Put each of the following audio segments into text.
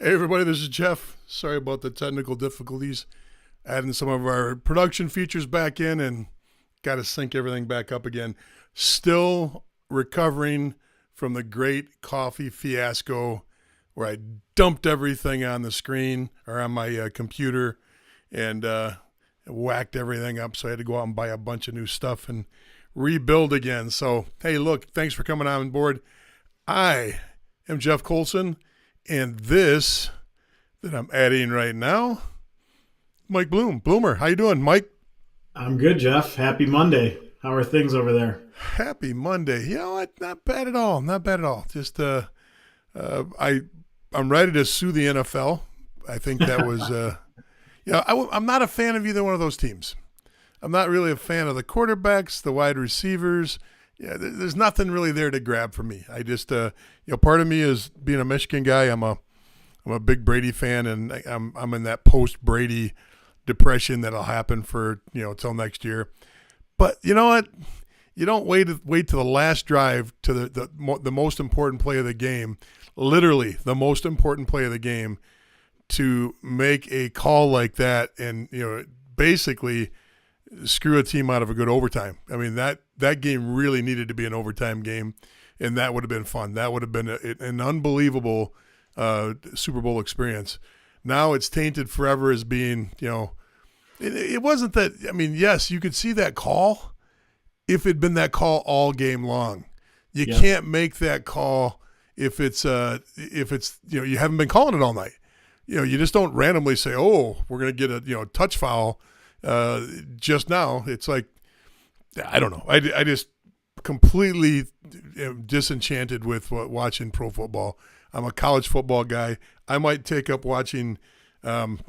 Hey everybody, this is Jeff. Sorry about the technical difficulties. Adding some of our production features back in and got to sync everything back up again. Still recovering from the great coffee fiasco where I dumped everything on the screen or on my computer and whacked everything up. So I had to go out and buy a bunch of new stuff and rebuild again. So, hey, look, thanks for coming on board. I am Jeff Colson, and this that I'm adding right now, Mike Bloom. Bloomer, how you doing, Mike? I'm good, Jeff. Happy Monday. How are things over there? Happy Monday. You know what? Not bad at all. Not bad at all. Just I'm ready to sue the NFL. I think that was I'm not a fan of either one of those teams. I'm not really a fan of the quarterbacks, the wide receivers. Yeah, there's nothing really there to grab for me. I just part of me is being a Michigan guy. I'm a big Brady fan, and I'm in that post Brady depression that'll happen for till next year. But you know what? You don't wait to the last drive to the most important play of the game, literally the most important play of the game, to make a call like that and basically screw a team out of a good overtime. I mean that game really needed to be an overtime game, and that would have been fun. That would have been an unbelievable Super Bowl experience. Now it's tainted forever as being it wasn't that. I mean, yes, you could see that call if it'd been that call all game long. You can't make that call if it's you haven't been calling it all night. You just don't randomly say, oh, we're going to get a touch foul just now. It's like, I don't know. I just completely am disenchanted with watching pro football. I'm a college football guy. I might take up watching one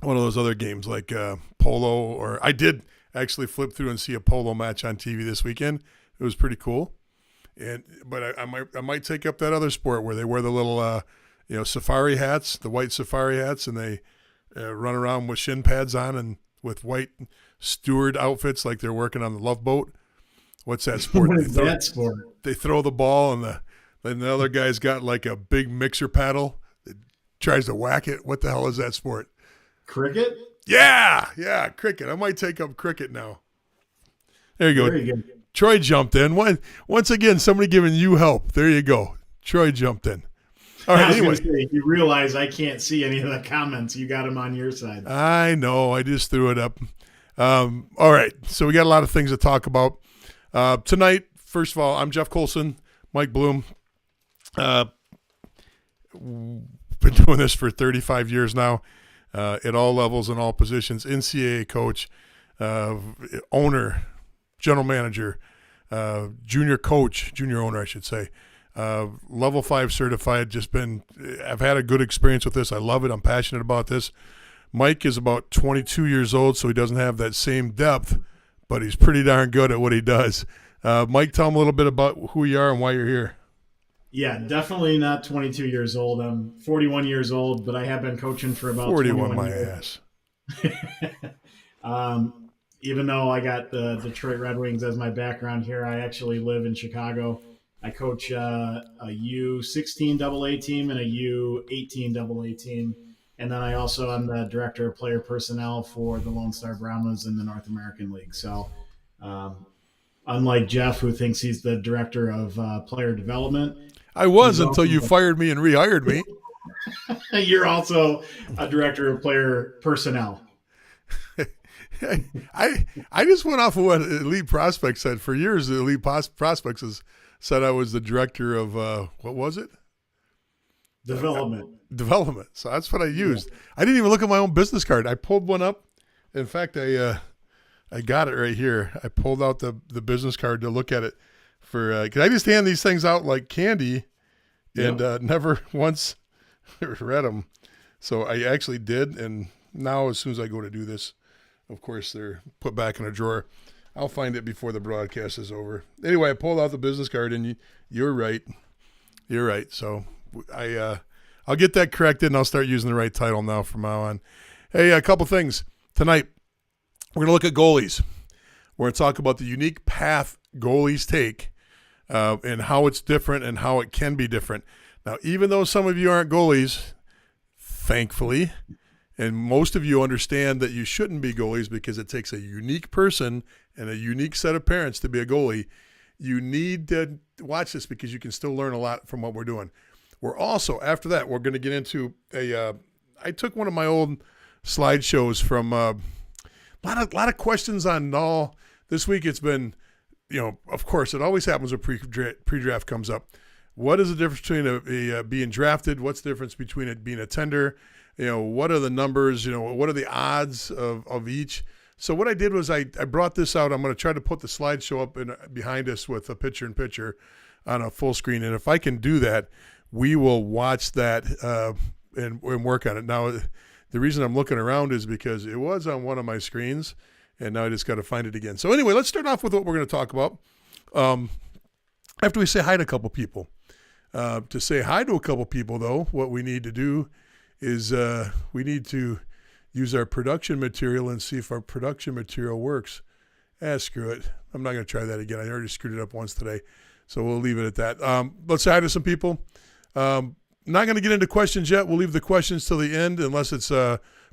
of those other games like polo, or I did actually flip through and see a polo match on TV this weekend. It was pretty cool. But I might take up that other sport where they wear the little safari hats, the white safari hats, and they run around with shin pads on and with white steward outfits like they're working on the Love Boat. What's that sport? What is that sport? They throw the ball, and the other guy's got like a big mixer paddle that tries to whack it. What the hell is that sport? Cricket? Yeah, cricket. I might take up cricket now. There you go. Very good. Troy jumped in. Once again, somebody giving you help. There you go. Troy jumped in. All right, anyway. You realize I can't see any of the comments. You got them on your side. I know. I just threw it up. All right, so we got a lot of things to talk about. Tonight, first of all, I'm Jeff Colson, Mike Bloom. Been doing this for 35 years now, at all levels and all positions. NCAA coach, owner, general manager, junior owner, I should say. Level 5 certified. I've had a good experience with this. I love it. I'm passionate about this. Mike is about 22 years old, so he doesn't have that same depth, but he's pretty darn good at what he does. Mike, tell him a little bit about who you are and why you're here. Yeah, definitely not 22 years old. I'm 41 years old, but I have been coaching for about 41 my years. ass. Even though I got the Detroit Red Wings as my background here, I actually live in Chicago. I coach a U16 AA team and a U18 AA team. And then I also am the director of player personnel for the Lone Star Brahmas in the North American League. So unlike Jeff, who thinks he's the director of player development. I was until you fired me and rehired me. You're also a director of player personnel. I just went off of what Elite Prospects said. For years, the Elite Prospects has said I was the director of, what was it? Development. So that's what I used. Yeah. I didn't even look at my own business card. I pulled one up. In fact, I got it right here. I pulled out the business card to look at it because I just hand these things out like candy and never once read them. So I actually did. And now as soon as I go to do this, of course, they're put back in a drawer. I'll find it before the broadcast is over. Anyway, I pulled out the business card, and you're right. You're right. So I'll get that corrected, and I'll start using the right title now from now on. Hey, a couple things. Tonight, we're going to look at goalies. We're going to talk about the unique path goalies take and how it's different and how it can be different. Now, even though some of you aren't goalies, thankfully. And most of you understand that you shouldn't be goalies because it takes a unique person and a unique set of parents to be a goalie. You need to watch this because you can still learn a lot from what we're doing. We're also, after that, we're going to get into I took one of my old slideshows from a lot of questions on Null. This week it's been, of course, it always happens when pre-draft comes up. What is the difference between being drafted? What's the difference between it being a tender? What are the numbers? What are the odds of each? So what I did was I brought this out. I'm going to try to put the slideshow up behind us with a picture-in-picture on a full screen. And if I can do that, we will watch that and work on it. Now, the reason I'm looking around is because it was on one of my screens, and now I just got to find it again. So anyway, let's start off with what we're going to talk about. After we say hi to a couple people. To say hi to a couple people, though, what we need to do is we need to use our production material and see if our production material works. Screw it. I'm not going to try that again. I already screwed it up once today, so we'll leave it at that. Let's say hi to some people. Not going to get into questions yet. We'll leave the questions till the end unless it's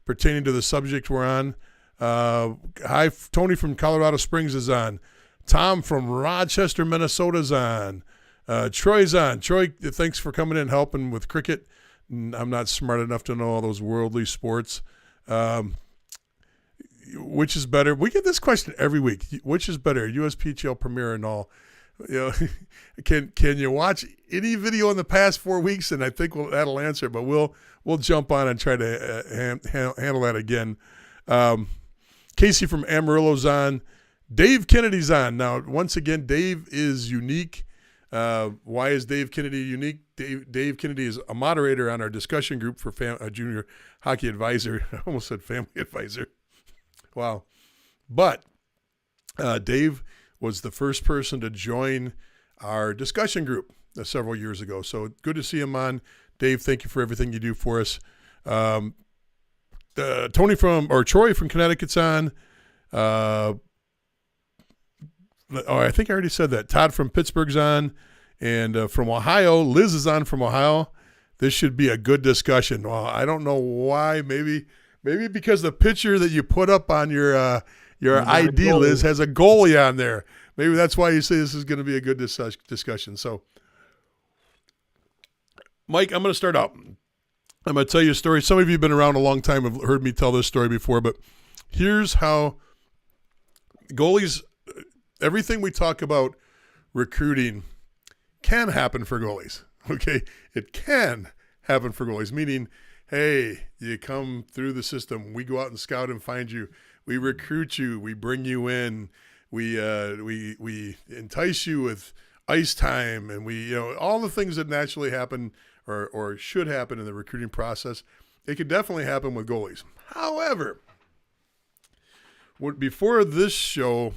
pertaining to the subject we're on. Hi, Tony from Colorado Springs is on. Tom from Rochester, Minnesota is on. Troy's on. Troy, thanks for coming in and helping with cricket. I'm not smart enough to know all those worldly sports. Which is better? We get this question every week. Which is better, USPTL Premier and all? Can you watch any video in the past 4 weeks? And I think that'll answer. But we'll jump on and try to handle that again. Casey from Amarillo's on. Dave Kennedy's on. Now, once again, Dave is unique. Why is Dave Kennedy unique? Dave Kennedy is a moderator on our discussion group for junior hockey advisor. I almost said family advisor. Wow. But Dave was the first person to join our discussion group several years ago. So good to see him on. Dave, thank you for everything you do for us. Troy from Connecticut's on. I think I already said that. Todd from Pittsburgh's on. And from Ohio, Liz is on from Ohio. This should be a good discussion. Well, I don't know why. Maybe because the picture that you put up on your ID, Liz, has a goalie on there. Maybe that's why you say this is going to be a good discussion. So, Mike, I'm going to start out. I'm going to tell you a story. Some of you have been around a long time, have heard me tell this story before, but here's how goalies, everything we talk about recruiting can happen for goalies, okay? It can happen for goalies, meaning, hey, you come through the system. We go out and scout and find you. We recruit you. We bring you in. We entice you with ice time, and we all the things that naturally happen or should happen in the recruiting process. It could definitely happen with goalies. However, before this show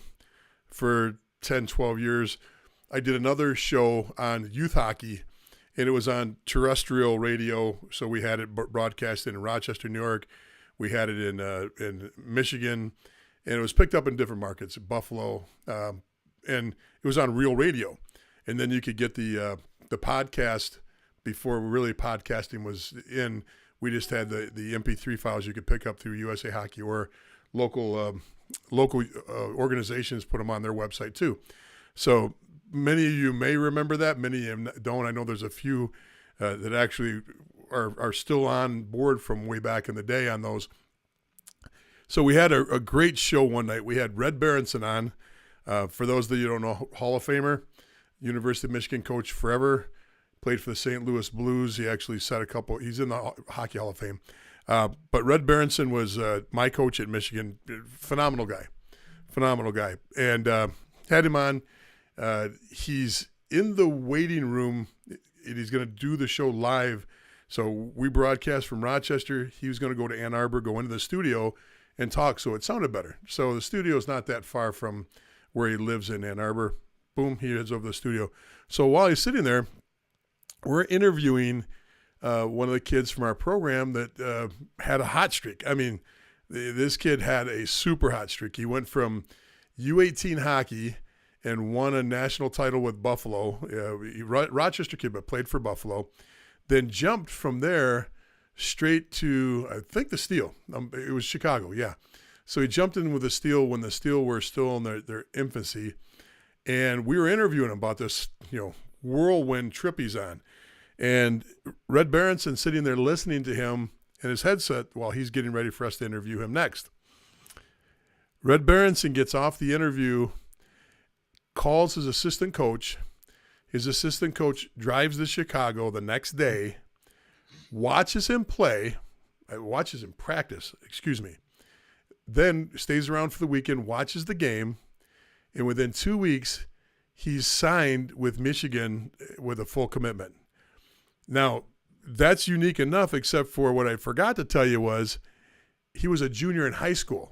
for 10, 12 years, I did another show on youth hockey, and it was on terrestrial radio. So we had it broadcasted in Rochester, New York. We had it in Michigan, and it was picked up in different markets, Buffalo, and it was on real radio. And then you could get the podcast before really podcasting was in. We just had the MP3 files you could pick up through USA Hockey or local organizations put them on their website too. So many of you may remember that. Many of you don't. I know there's a few that actually are still on board from way back in the day on those. So we had a great show one night. We had Red Berenson on. For those that you don't know, Hall of Famer, University of Michigan coach forever, played for the St. Louis Blues. He actually set a couple. He's in the Hockey Hall of Fame. But Red Berenson was my coach at Michigan. Phenomenal guy. And had him on. He's in the waiting room, and he's going to do the show live. So we broadcast from Rochester. He was going to go to Ann Arbor, go into the studio, and talk. So it sounded better. So the studio is not that far from where he lives in Ann Arbor. Boom, he heads over to the studio. So while he's sitting there, we're interviewing one of the kids from our program that had a hot streak. I mean, this kid had a super hot streak. He went from U18 hockey and won a national title with Buffalo. Rochester kid, but played for Buffalo. Then jumped from there straight to, I think, the Steel. It was Chicago, yeah. So he jumped in with the Steel when the Steel were still in their infancy. And we were interviewing him about this, whirlwind trip he's on. And Red Berenson sitting there listening to him in his headset while he's getting ready for us to interview him next. Red Berenson gets off the interview, calls his assistant coach. His assistant coach drives to Chicago the next day, watches him practice, then stays around for the weekend, watches the game, and within 2 weeks, he's signed with Michigan with a full commitment. Now, that's unique enough, except for what I forgot to tell you was he was a junior in high school.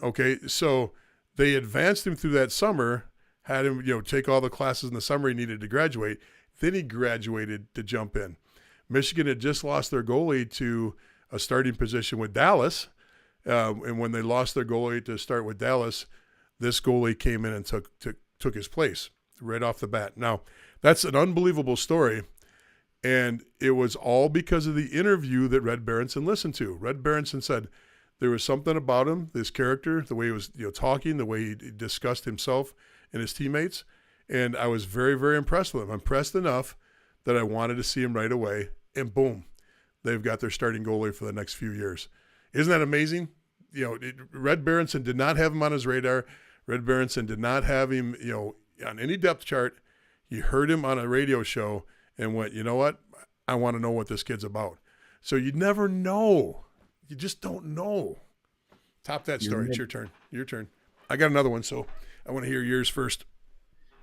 Okay, so they advanced him through that summer, had him, take all the classes in the summer he needed to graduate. Then he graduated to jump in. Michigan had just lost their goalie to a starting position with Dallas. And when they lost their goalie to start with Dallas, this goalie came in and took his place right off the bat. Now, that's an unbelievable story. And it was all because of the interview that Red Berenson listened to. Red Berenson said there was something about him, this character, the way he was talking, the way he discussed himself and his teammates. And I was very, very impressed with him. Impressed enough that I wanted to see him right away. And boom, they've got their starting goalie for the next few years. Isn't that amazing? Red Berenson did not have him on his radar. Red Berenson did not have him, on any depth chart. He heard him on a radio show and went, you know what? I want to know what this kid's about. So you never know. You just don't know. Top that story. It's your turn. Your turn. I got another one, so I want to hear yours first.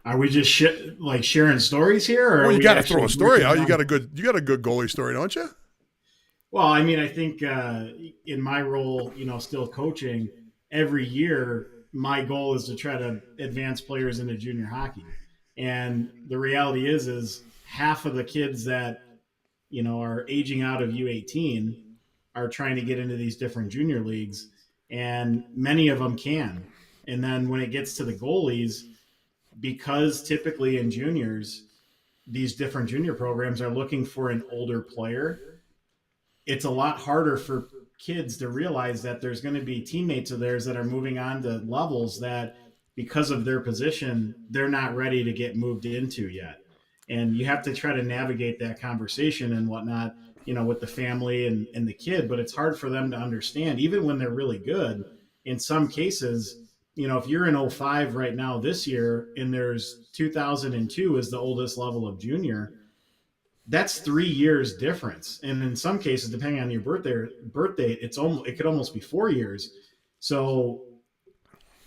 Are we just sharing stories here? Or well, you got to throw a story out. You got a good goalie story, don't you? Well, I mean, I think in my role, still coaching, every year my goal is to try to advance players into junior hockey. And the reality is half of the kids that, are aging out of U18 are trying to get into these different junior leagues, and many of them can. And then when it gets to the goalies, because typically in juniors, these different junior programs are looking for an older player, it's a lot harder for kids to realize that there's going to be teammates of theirs that are moving on to levels that, because of their position, they're not ready to get moved into yet. And you have to try to navigate that conversation and whatnot, with the family and the kid. But it's hard for them to understand, even when they're really good. In some cases, if you're in 05 right now this year, and there's 2002 is the oldest level of junior, that's 3 years difference. And in some cases, depending on your birth date, it could almost be 4 years. So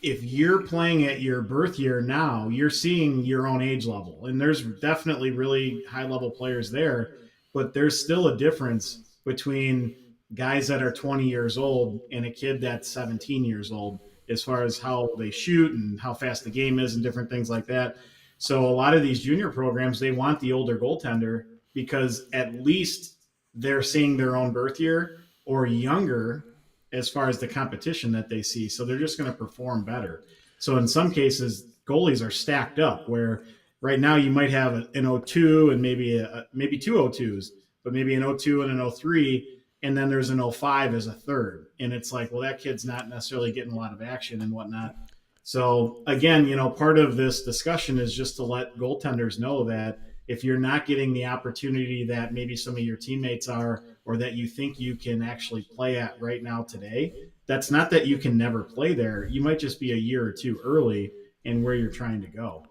if you're playing at your birth year now, you're seeing your own age level. And there's definitely really high level players there, but there's still a difference between guys that are 20 years old and a kid that's 17 years old, as far as how they shoot and how fast the game is and different things like that. So a lot of these junior programs, they want the older goaltender because at least they're seeing their own birth year or younger as far as the competition that they see. So they're just going to perform better. So in some cases, goalies are stacked up where right now you might have an 02 and maybe two 02s, but maybe an 02 and an 03, and then there's an 05 as a third. And it's like, well, that kid's not necessarily getting a lot of action and whatnot. So again, part of this discussion is just to let goaltenders know that if you're not getting the opportunity that maybe some of your teammates are, or that you think you can actually play at right now today, that's not that you can never play there. You might just be a year or two early in where you're trying to go.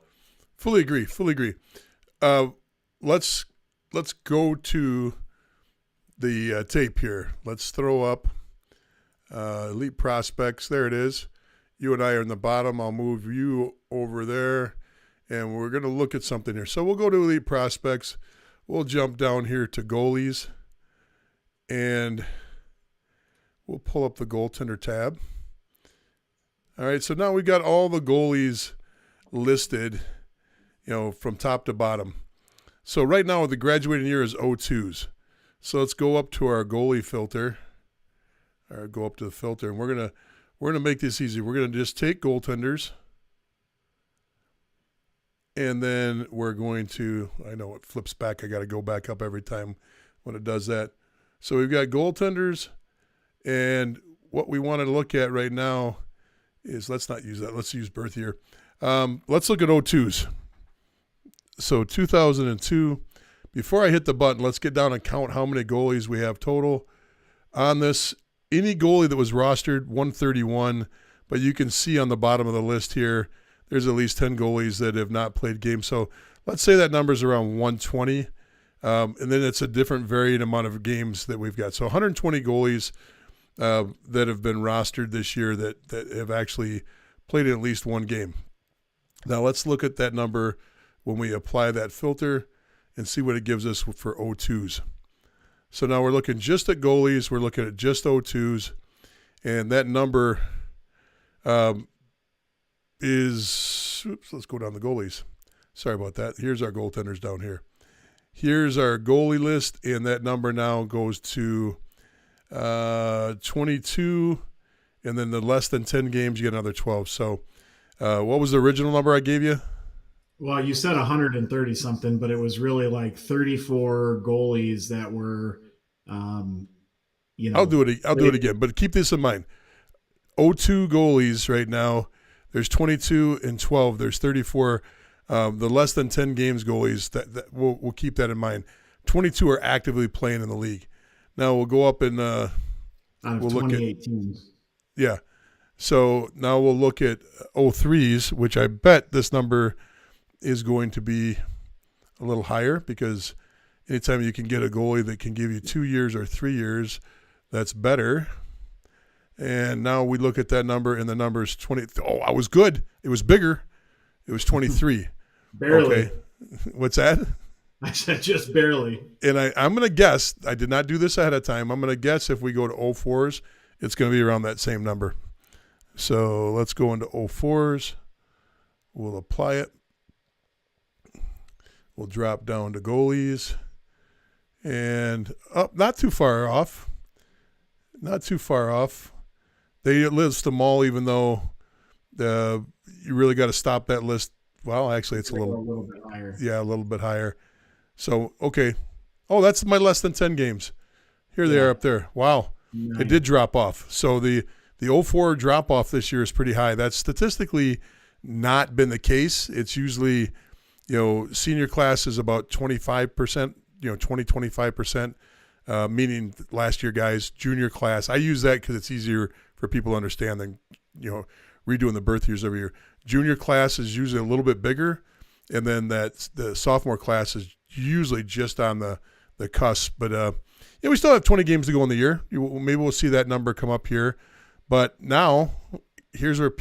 Fully agree. Let's go to the tape here. Let's throw up Elite Prospects. There it is. You and I are in the bottom. I'll move you over there, and we're going to look at something here. So we'll go to Elite Prospects. We'll jump down here to goalies, and we'll pull up the goaltender tab. All right, so now we got all the goalies listed, from top to bottom. So right now the graduating year is 02s. So let's go up to our goalie filter, or go up to the filter, and we're gonna make this easy. We're gonna just take goaltenders, and then we're going to, I know it flips back. I got to go back up every time when it does that. So we've got goaltenders, and what we want to look at right now is, let's not use that. Let's use birth year. Let's look at 02s. So 2002. Before I hit the button, let's get down and count how many goalies we have total on this. Any goalie that was rostered, 131, but you can see on the bottom of the list here, there's at least 10 goalies that have not played games. So let's say that number's around 120, and then it's a different varied amount of games that we've got. So 120 goalies that have been rostered this year that have actually played at least one game. Now let's look at that number when we apply that filter and see what it gives us for 02s. So now we're looking just at goalies. We're looking at just 02s. And that number is, let's go down the goalies. Sorry about that. Here's our goaltenders down here. Here's our goalie list, and that number now goes to 22, and then the less than 10 games, you get another 12. So what was the original number I gave you? Well, you said 130 something, but it was really like 34 goalies that were, I'll do it again, but keep this in mind. 02 goalies right now, there's 22 and 12. There's 34. The less than 10 games goalies, that we'll keep that in mind. 22 are actively playing in the league. Now we'll go up and we'll look at teams. Yeah. So now we'll look at 03s, which I bet this number is going to be a little higher, because anytime you can get a goalie that can give you 2 years or 3 years, that's better. And now we look at that number, and the number is 20. Oh, I was good. It was bigger. It was 23. Barely. Okay. What's that? I said just barely. And I'm going to guess, I did not do this ahead of time. I'm going to guess if we go to 04s, it's going to be around that same number. So let's go into 04s. We'll apply it. We'll drop down to goalies. And up, not too far off. Not too far off. They list them all, even though you really got to stop that list. Well, actually, it's a little bit higher. Yeah, a little bit higher. So, okay. Oh, that's my less than 10 games. Here they are up there. Wow. Nice. It did drop off. So the 04 drop off this year is pretty high. That's statistically not been the case. It's usually, senior class is about 25%, 25%, meaning last year guys. Junior class, I use that because it's easier for people to understand than, redoing the birth years every year. Junior class is usually a little bit bigger, and then the sophomore class is usually just on the cusp. But we still have 20 games to go in the year. Maybe we'll see that number come up here. But now, here's where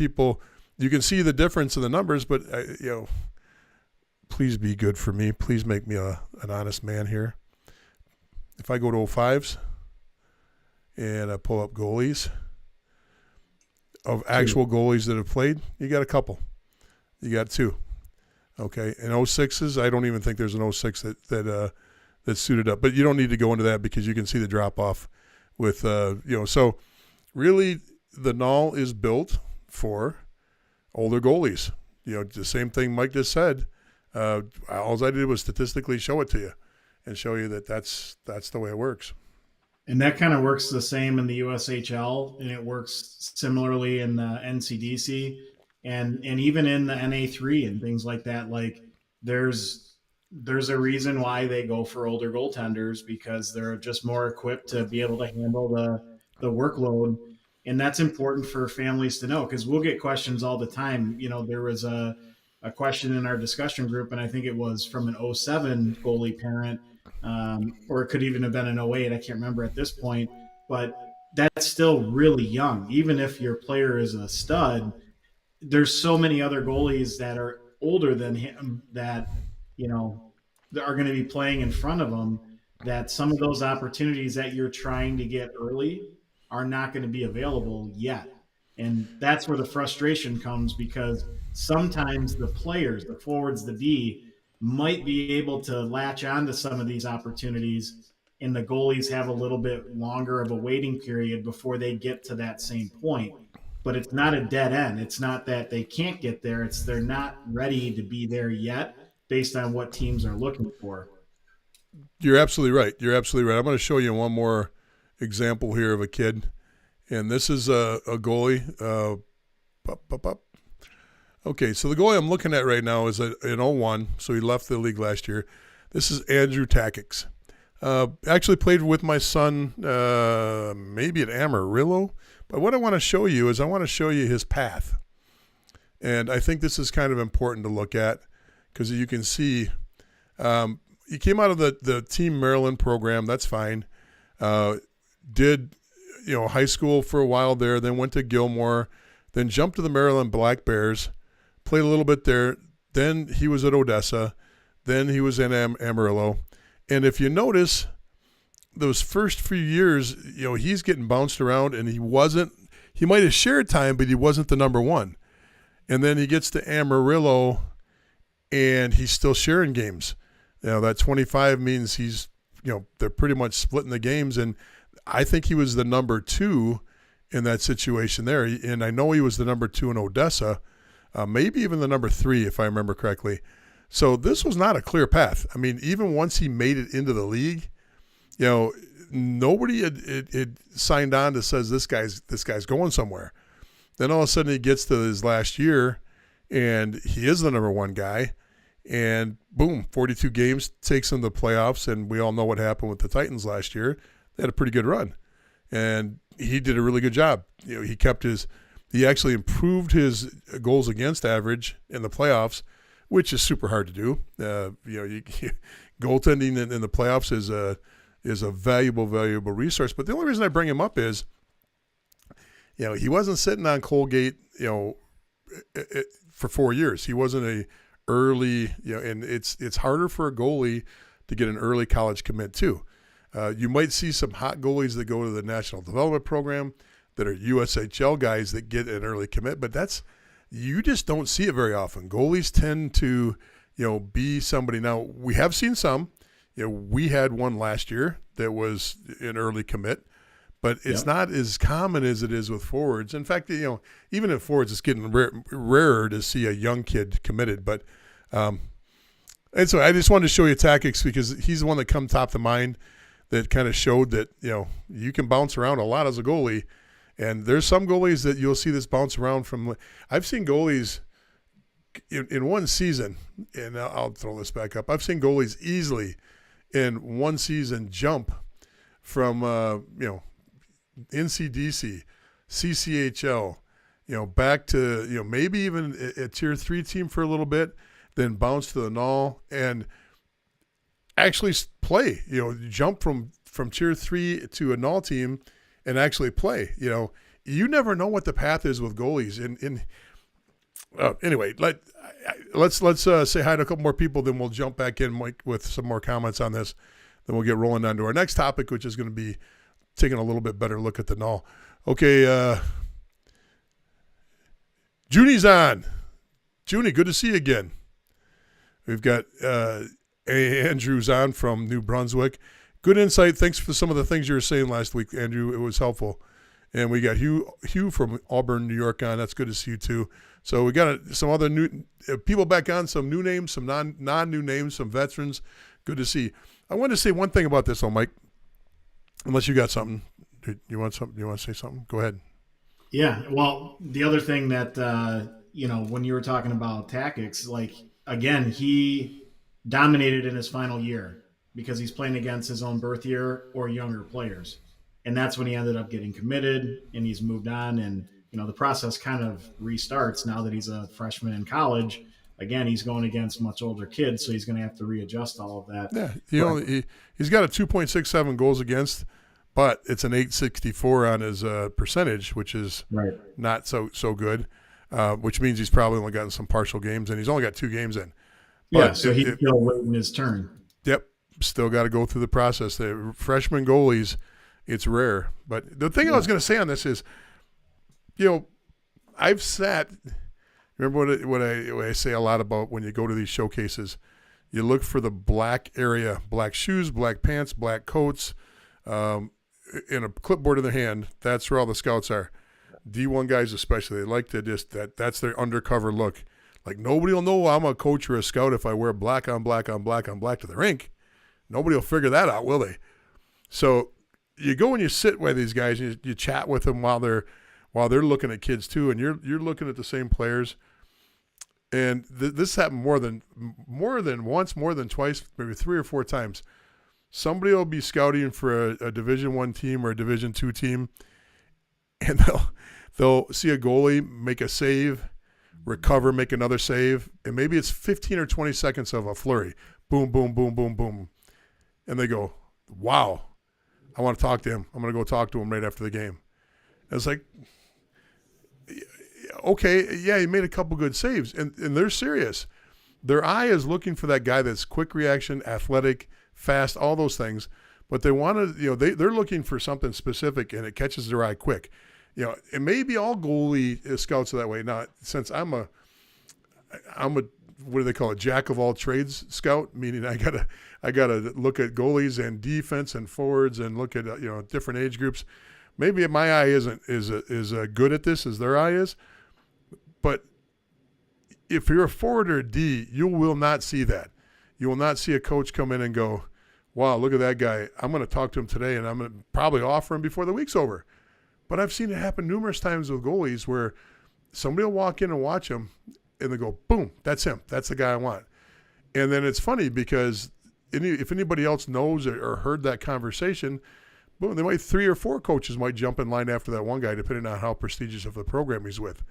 you can see the difference in the numbers. But please be good for me. Please make me an honest man here. If I go to 05s and I pull up goalies of actual goalies that have played, you got a couple. You got 2. Okay. And 06s, I don't even think there's an 06 that's suited up. But you don't need to go into that, because you can see the drop off with so really the null is built for older goalies. The same thing Mike just said. All I did was statistically show it to you and show you that's the way it works. And that kind of works the same in the USHL, and it works similarly in the NCDC, and even in the NA3 and things like that. Like there's a reason why they go for older goaltenders, because they're just more equipped to be able to handle the workload. And that's important for families to know, because we'll get questions all the time. There was a question in our discussion group, and I think it was from an 07 goalie parent, or it could even have been an 08. I can't remember at this point, but that's still really young. Even if your player is a stud, there's so many other goalies that are older than him that, that are going to be playing in front of him, that some of those opportunities that you're trying to get early are not going to be available yet. And that's where the frustration comes, because sometimes the players, the forwards, the D, might be able to latch onto some of these opportunities, and the goalies have a little bit longer of a waiting period before they get to that same point. But it's not a dead end. It's not that they can't get there. It's they're not ready to be there yet based on what teams are looking for. You're absolutely right. You're absolutely right. I'm going to show you one more example here of a kid, and this is a goalie. Okay, so the goalie I'm looking at right now is an 01, so he left the league last year. This is Andrew Takix. Actually played with my son maybe at Amarillo, but what I want to show you is I want to show you his path. And I think this is kind of important to look at because you can see he came out of the Team Maryland program. That's fine. Did high school for a while there, then went to Gilmore, then jumped to the Maryland Black Bears, played a little bit there. Then he was at Odessa. Then he was in Amarillo. And if you notice, those first few years, he's getting bounced around, and he might have shared time, but he wasn't the number one. And then he gets to Amarillo, and he's still sharing games. That 25 means he's, they're pretty much splitting the games. And I think he was the number 2 in that situation there. And I know he was the number 2 in Odessa, maybe even the number 3, if I remember correctly. So this was not a clear path. I mean, even once he made it into the league, nobody had signed on to says this guy's going somewhere. Then all of a sudden he gets to his last year, and he is the number 1 guy. And boom, 42 games, takes him to the playoffs, and we all know what happened with the Titans last year. They had a pretty good run, and he did a really good job. He actually improved his goals against average in the playoffs, which is super hard to do. Goaltending in the playoffs is a valuable resource. But the only reason I bring him up is, he wasn't sitting on Colgate, for 4 years. He wasn't a early, and it's harder for a goalie to get an early college commit too. You might see some hot goalies that go to the National Development Program that are USHL guys that get an early commit, but you just don't see it very often. Goalies tend to, be somebody. Now, we have seen some. We had one last year that was an early commit, but it's not as common as it is with forwards. In fact, even in forwards, it's getting rarer to see a young kid committed. But and so I just wanted to show you Takix because he's the one that come top of mind that kind of showed that, you can bounce around a lot as a goalie. And there's some goalies that you'll see this bounce around from. I've seen goalies in one season, and I'll throw this back up. I've seen goalies easily in one season jump from, NCDC, CCHL, back to, maybe even a tier 3 team for a little bit, then bounce to the null and actually play, jump from tier 3 to a null team and actually play. You never know what the path is with goalies. Anyway, let's say hi to a couple more people, then we'll jump back in, Mike, with some more comments on this. Then we'll get rolling on to our next topic, which is going to be taking a little bit better look at the null. Okay, Junie's on. Junie, good to see you again. We've got Andrew's on from New Brunswick. Good insight. Thanks for some of the things you were saying last week, Andrew. It was helpful. And we got Hugh from Auburn, New York on. That's good to see you too. So we got some other new people back on, some new names, some non-new names, some veterans. Good to see. I wanted to say one thing about this, Mike, unless you got something. You want to say something? Go ahead. Yeah. Well, the other thing that, when you were talking about Takix, again, he dominated in his final year because he's playing against his own birth year or younger players. And that's when he ended up getting committed and he's moved on. And, the process kind of restarts now that he's a freshman in college. Again, he's going against much older kids, so he's going to have to readjust all of that. Yeah, he's got a 2.67 goals against, but it's an 864 on his percentage, which is not so good, which means he's probably only gotten some partial games, and he's only got 2 games in. But so he's still waiting his turn. Yep, still got to go through the process. The freshman goalies, it's rare. But the thing I was going to say on this is, I've sat – remember what I say a lot about when you go to these showcases, you look for the black area, black shoes, black pants, black coats, in a clipboard in their hand. That's where all the scouts are. D1 guys especially, they like to that's their undercover look. Like nobody will know I'm a coach or a scout if I wear black on black on black on black to the rink. Nobody will figure that out, will they? So you go and you sit with these guys, and you chat with them while they're looking at kids too, and you're looking at the same players. And this happened more than once, more than twice, maybe 3 or 4 times. Somebody will be scouting for a Division I team or a Division II team, and they'll see a goalie make a save, recover, make another save, and maybe it's 15 or 20 seconds of a flurry. Boom, boom, boom, boom, boom. And they go, wow, I want to talk to him. I'm going to go talk to him right after the game. And it's like, okay, yeah, he made a couple good saves, and they're serious. Their eye is looking for that guy that's quick reaction, athletic, fast, all those things. But they want to, they're looking for something specific, and it catches their eye quick. It may be all goalie scouts are that way. Now, since I'm a what do they call it, jack of all trades scout, meaning I gotta look at goalies and defense and forwards and look at different age groups. Maybe my eye isn't as good at this as their eye is, but if you're a forward or a D, you will not see that. You will not see a coach come in and go, wow, look at that guy. I'm going to talk to him today, and I'm going to probably offer him before the week's over. But I've seen it happen numerous times with goalies where somebody will walk in and watch him, and they go, boom, that's him. That's the guy I want. And then it's funny because if anybody else knows or heard that conversation, boom, 3 or 4 coaches might jump in line after that one guy, depending on how prestigious of the program he's with.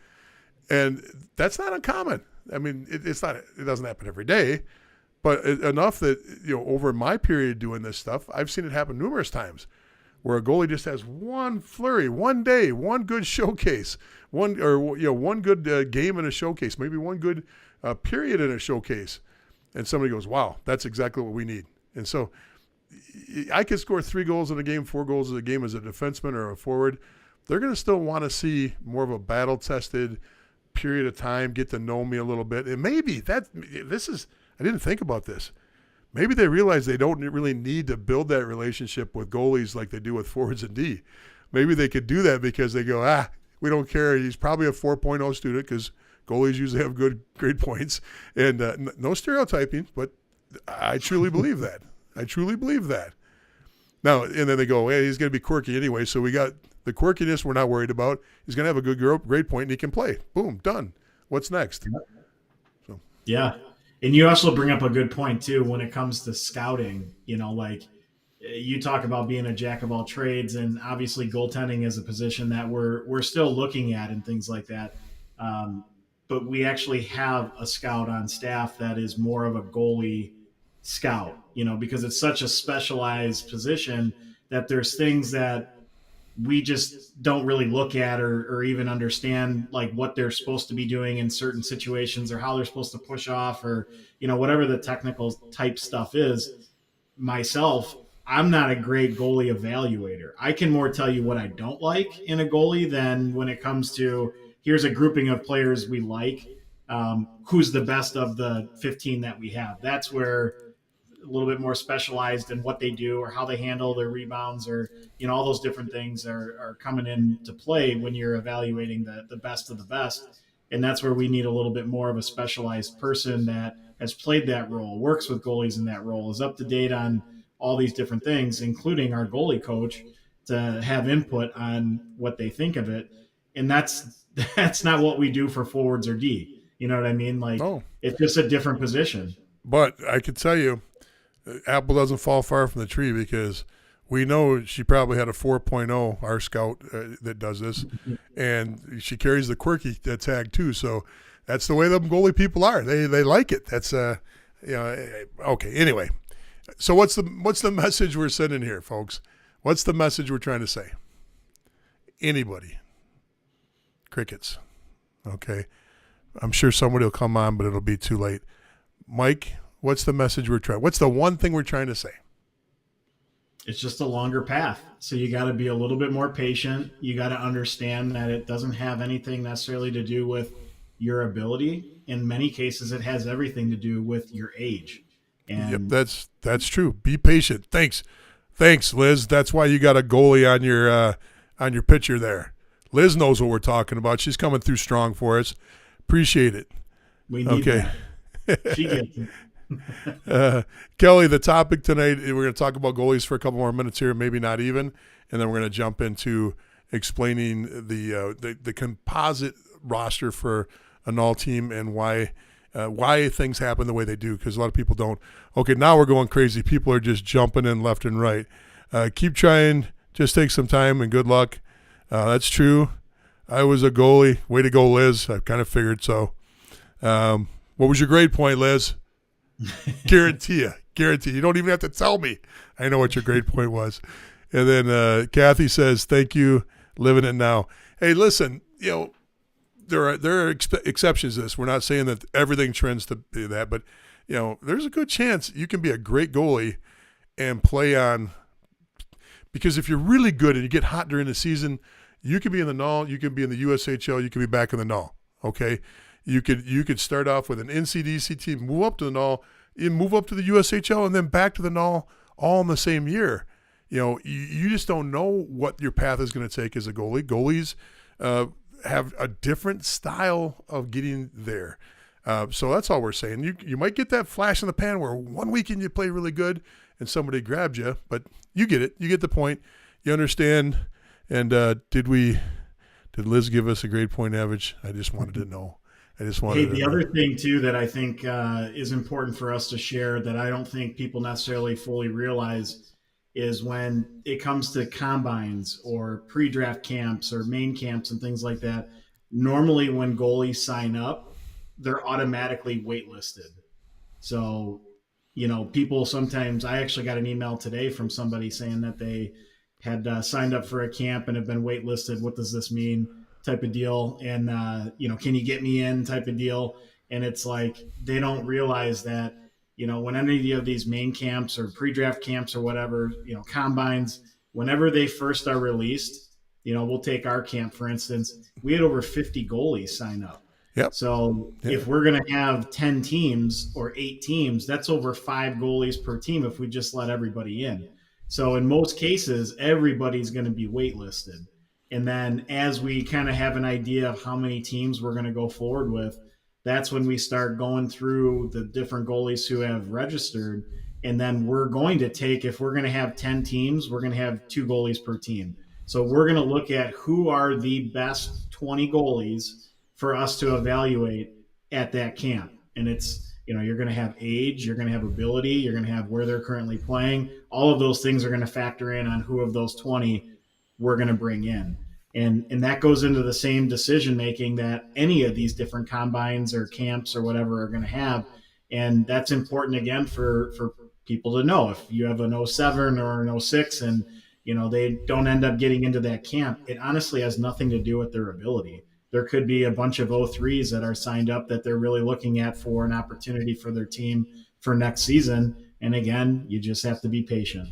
And that's not uncommon. I mean, it doesn't happen every day, but enough that, over my period doing this stuff, I've seen it happen numerous times where a goalie just has one flurry, one day, one good showcase, one good game in a showcase, maybe one good period in a showcase. And somebody goes, wow, that's exactly what we need. And so I could score 3 goals in a game, 4 goals in a game as a defenseman or a forward. They're going to still want to see more of a battle-tested period of time, get to know me a little bit. And maybe I didn't think about this. Maybe they realize they don't really need to build that relationship with goalies like they do with forwards and D. Maybe they could do that because they go, we don't care. He's probably a 4.0 student because goalies usually have good grade points. And no stereotyping, but I truly believe that. I truly believe that. Now, and then they go, hey, he's going to be quirky anyway, so we got the quirkiness we're not worried about. He's going to have a good grade point, and he can play. Boom, done. What's next? So. Yeah. And you also bring up a good point, too, when it comes to scouting. Like you talk about being a jack of all trades, and obviously goaltending is a position that we're still looking at and things like that. But we actually have a scout on staff that is more of a goalie scout, because it's such a specialized position that there's things that we just don't really look at or even understand, like what they're supposed to be doing in certain situations or how they're supposed to push off or, whatever the technical type stuff is. Myself, I'm not a great goalie evaluator. I can more tell you what I don't like in a goalie than when it comes to here's a grouping of players we like. Who's the best of the 15 that we have? That's where a little bit more specialized in what they do or how they handle their rebounds or, all those different things are coming into play when you're evaluating the best of the best. And that's where we need a little bit more of a specialized person that has played that role, works with goalies in that role, is up to date on all these different things, including our goalie coach, to have input on what they think of it. And that's not what we do for forwards or D. You know what I mean? Like, It's just a different position. But I could tell you, apple doesn't fall far from the tree because we know she probably had a 4.0, our scout that does this, and she carries the quirky tag too. So that's the way them goalie people are. They like it. That's okay. Anyway, so what's the message we're sending here, folks? What's the message we're trying to say? Anybody? Crickets. Okay. I'm sure somebody will come on, but it'll be too late. Mike, what's the message what's the one thing we're trying to say? It's just a longer path. So you got to be a little bit more patient. You got to understand that it doesn't have anything necessarily to do with your ability. In many cases, it has everything to do with your age. And yep, that's true. Be patient. Thanks, Liz. That's why you got a goalie on your pitcher there. Liz knows what we're talking about. She's coming through strong for us. Appreciate it. We need that. She gets it. Kelly, the topic tonight, we're going to talk about goalies for a couple more minutes here, maybe not even, and then we're going to jump into explaining the composite roster for an all team and why things happen the way they do, because a lot of people don't. Okay, now we're going crazy. People are just jumping in left and right. Keep trying. Just take some time and good luck. That's true. I was a goalie. Way to go, Liz. I kind of figured so. What was your grade point, Liz? Guarantee you. You don't even have to tell me. I know what your grade point was. And then Kathy says, thank you. Living it now. Hey, listen, there are exceptions to this. We're not saying that everything trends to be that, but there's a good chance you can be a great goalie and play on, because if you're really good and you get hot during the season, you could be in the null, you can be in the USHL, you can be back in the null. Okay, you could start off with an NCDC team, move up to the null, move up to the USHL, and then back to the null all in the same year. You just don't know what your path is going to take as a goalie. Goalies have a different style of getting there. So that's all we're saying. You might get that flash in the pan where one weekend you play really good and somebody grabs you, but you get it. You get the point. You understand. And did Liz give us a grade point average? I just wanted to know. The other thing too that I think is important for us to share that I don't think people necessarily fully realize is when it comes to combines or pre-draft camps or main camps and things like that. Normally, when goalies sign up, they're automatically waitlisted. So, people sometimes. I actually got an email today from somebody saying that they had signed up for a camp and have been waitlisted. What does this mean? Type of deal. And, can you get me in type of deal? And it's like, they don't realize that, when any of these main camps or pre-draft camps or whatever, combines, whenever they first are released, we'll take our camp, for instance, we had over 50 goalies sign up. Yep. So if we're going to have 10 teams or 8 teams, that's over 5 goalies per team if we just let everybody in. So in most cases, everybody's going to be waitlisted. And then as we kind of have an idea of how many teams we're going to go forward with, that's when we start going through the different goalies who have registered. And then we're going to take, if we're going to have 10 teams, we're going to have 2 goalies per team. So we're going to look at who are the best 20 goalies for us to evaluate at that camp. And it's, you're going to have age, you're going to have ability, you're going to have where they're currently playing. All of those things are going to factor in on who of those 20 we're going to bring in. And that goes into the same decision making that any of these different combines or camps or whatever are going to have. And that's important, again, for people to know. If you have an 07 or an 06 and, they don't end up getting into that camp, it honestly has nothing to do with their ability. There could be a bunch of 03s that are signed up that they're really looking at for an opportunity for their team for next season. And again, you just have to be patient.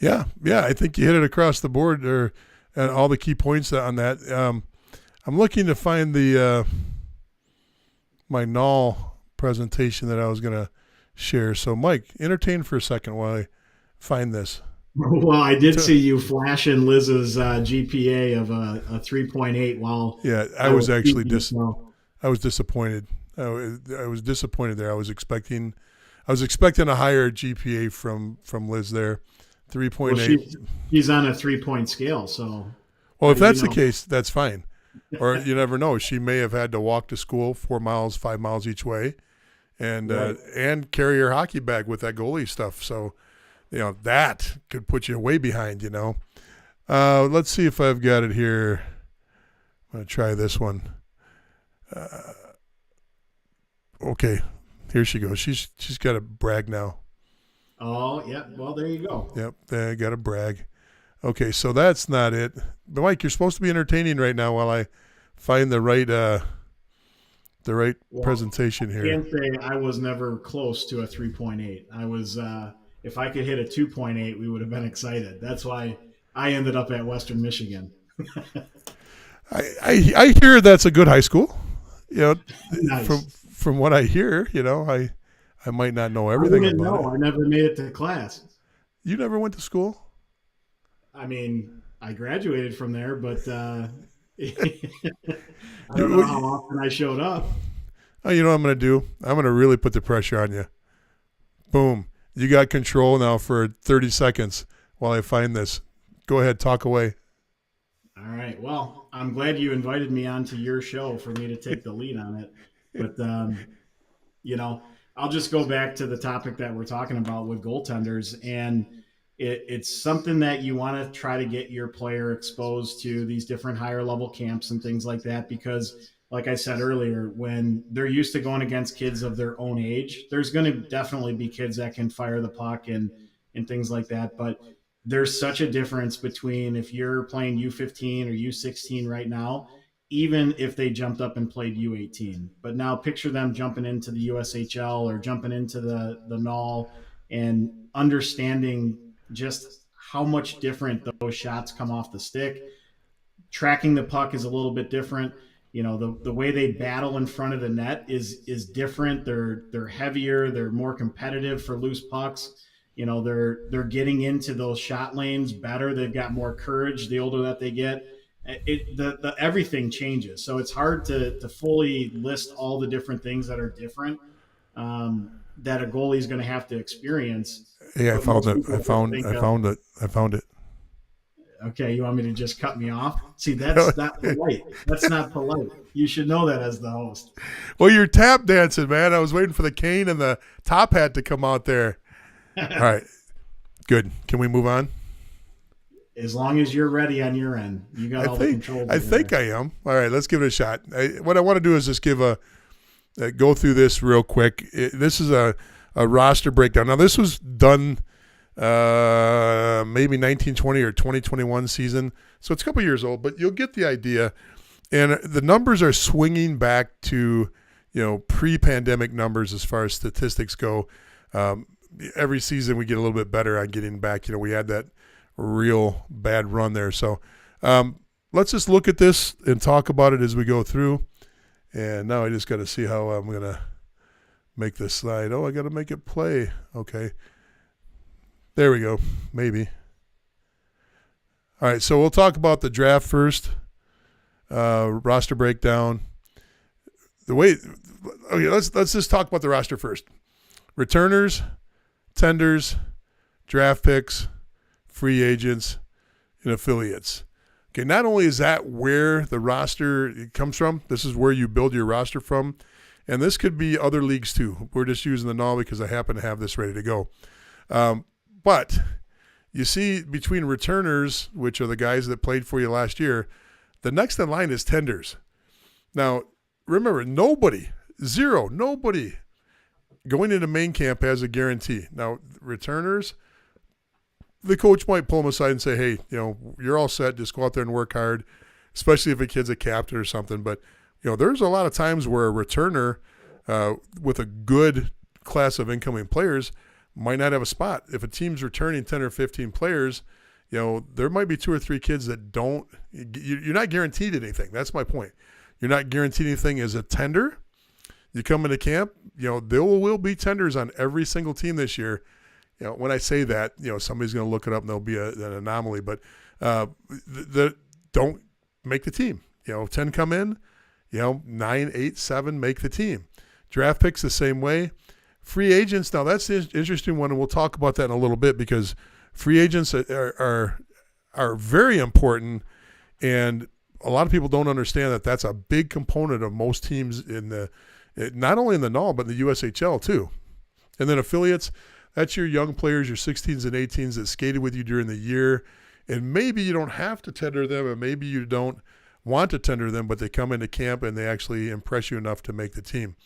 Yeah. I think you hit it across the board there, and all the key points on that. I'm looking to find the my null presentation that I was going to share. So, Mike, entertain for a second while I find this. Well, I did see you flashing Liz's GPA of a 3.8 while. Yeah, I was actually I was disappointed. I was disappointed there. I was expecting a higher GPA from Liz there. 3.8. Well, she's on a 3-point scale, so. Well, if that's the case, that's fine. Or you never know. She may have had to walk to school 4 miles, 5 miles each way, and right. And carry her hockey bag with that goalie stuff. So, that could put you way behind. Let's see if I've got it here. I'm gonna try this one. Okay, here she goes. She's got a brag now. Oh, yeah. Well, there you go. Yep, I got a brag. Okay, so that's not it. But Mike, you're supposed to be entertaining right now while I find the right presentation here. I can say I was never close to a 3.8. I was, if I could hit a 2.8, we would have been excited. That's why I ended up at Western Michigan. I hear that's a good high school. Nice. From what I hear, I might not know everything about it. I never made it to class. You never went to school? I mean, I graduated from there, but I don't know how often I showed up. Oh, you know what I'm going to do? I'm going to really put the pressure on you. Boom. You got control now for 30 seconds while I find this. Go ahead, talk away. All right. Well, I'm glad you invited me onto your show for me to take the lead on it. But you know, I'll just go back to the topic that we're talking about with goaltenders, and it's something that you want to try to get your player exposed to these different higher level camps and things like that, because like I said earlier, when they're used to going against kids of their own age, there's going to definitely be kids that can fire the puck and things like that. But there's such a difference between if you're playing U15 or U16 right now, even if they jumped up and played U18. But now picture them jumping into the USHL or jumping into the NOL and understanding just how much different those shots come off the stick. Tracking the puck is a little bit different. You know, the way they battle in front of the net is different. They're heavier, they're more competitive for loose pucks. You know, they're getting into those shot lanes better. They've got more courage the older that they get. The everything changes. So it's hard to fully list all the different things that are different that a goalie is going to have to experience. Hey, I But found most it. people I found it. Okay, you want me to just cut me off? See, that's not polite. That's not polite. You should know that as the host. Well, you're tap dancing, man. I was waiting for the cane and the top hat to come out there. All right. Good. Can we move on? As long as you're ready on your end, you got all the controls. I think I am. All right, let's give it a shot. What I want to do is just give go through this real quick. This is a roster breakdown. Now, this was done maybe 1920 or 2021 season, so it's a couple years old, but you'll get the idea. And the numbers are swinging back to, pre-pandemic numbers as far as statistics go. Every season we get a little bit better on getting back. We had that real bad run there. So let's just look at this and talk about it as we go through. And now I just got to see how I'm going to make this slide. Oh, I got to make it play. Okay. There we go. Maybe. All right, so we'll talk about the draft first. Roster breakdown. Let's just talk about the roster first. Returners, tenders, draft picks, free agents, and affiliates. Okay, not only is that where the roster comes from, this is where you build your roster from, and this could be other leagues too. We're just using the null because I happen to have this ready to go. But you see between returners, which are the guys that played for you last year, the next in line is tenders. Now, remember, nobody going into main camp has a guarantee. Now, returners, the coach might pull them aside and say, hey, you're all set. Just go out there and work hard, especially if a kid's a captain or something. But, there's a lot of times where a returner with a good class of incoming players might not have a spot. If a team's returning 10 or 15 players, there might be 2 or 3 kids that don't. You're not guaranteed anything. That's my point. You're not guaranteed anything as a tender. You come into camp, there will be tenders on every single team this year. When I say that, somebody's going to look it up and there'll be an anomaly, but don't make the team. 10 come in, 9, 8, 7 make the team. Draft picks the same way. Free agents, now that's the interesting one, and we'll talk about that in a little bit because free agents are very important, and a lot of people don't understand that that's a big component of most teams not only in the NOL, but in the USHL too. And then affiliates, that's your young players, your 16s and 18s that skated with you during the year, and maybe you don't have to tender them, and maybe you don't want to tender them, but they come into camp and they actually impress you enough to make the team.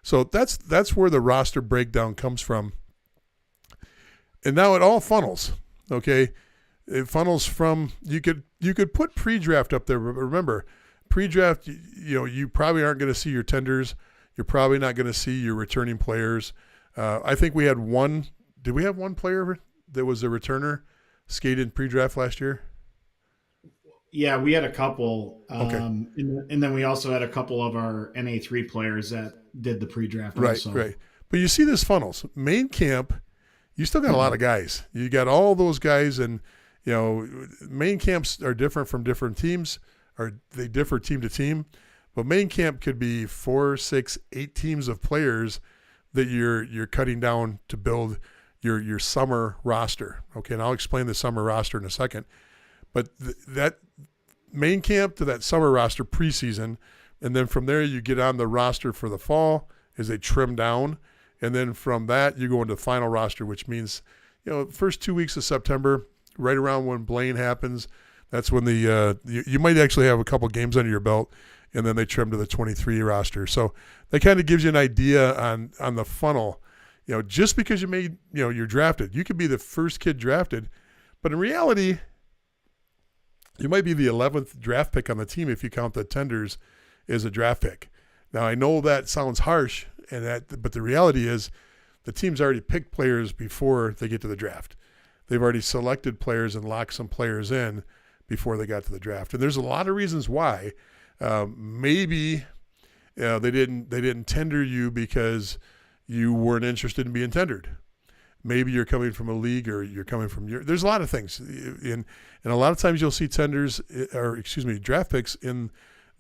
So that's where the roster breakdown comes from. And now it all funnels, okay? It funnels from you could put pre-draft up there. Remember, pre-draft, you probably aren't going to see your tenders. You're probably not going to see your returning players. I think we had one. Did we have one player that was a returner skated pre-draft last year? Yeah, we had a couple. Okay. And then we also had a couple of our NA3 players that did the pre-draft also. Right. But you see this funnels. Main camp, you still got a lot of guys. You got all those guys, and, main camps are different from different teams, or they differ team to team. But main camp could be 4, 6, 8 teams of players that you're cutting down to build your summer roster. Okay, and I'll explain the summer roster in a second. But that main camp to that summer roster preseason, and then from there you get on the roster for the fall as they trim down, and then from that you go into the final roster, which means first 2 weeks of September, right around when Blaine happens. That's when you might actually have a couple games under your belt, and then they trim to the 23 roster. So that kind of gives you an idea on the funnel. Just because you made you're drafted, you could be the first kid drafted, but in reality, you might be the 11th draft pick on the team if you count the tenders as a draft pick. Now I know that sounds harsh, but the reality is the team's already picked players before they get to the draft. They've already selected players and locked some players in before they got to the draft. And there's a lot of reasons why. Maybe they didn't tender you because you weren't interested in being tendered. Maybe you're coming from a league, or you're coming from there's a lot of things. And a lot of times you'll see draft picks in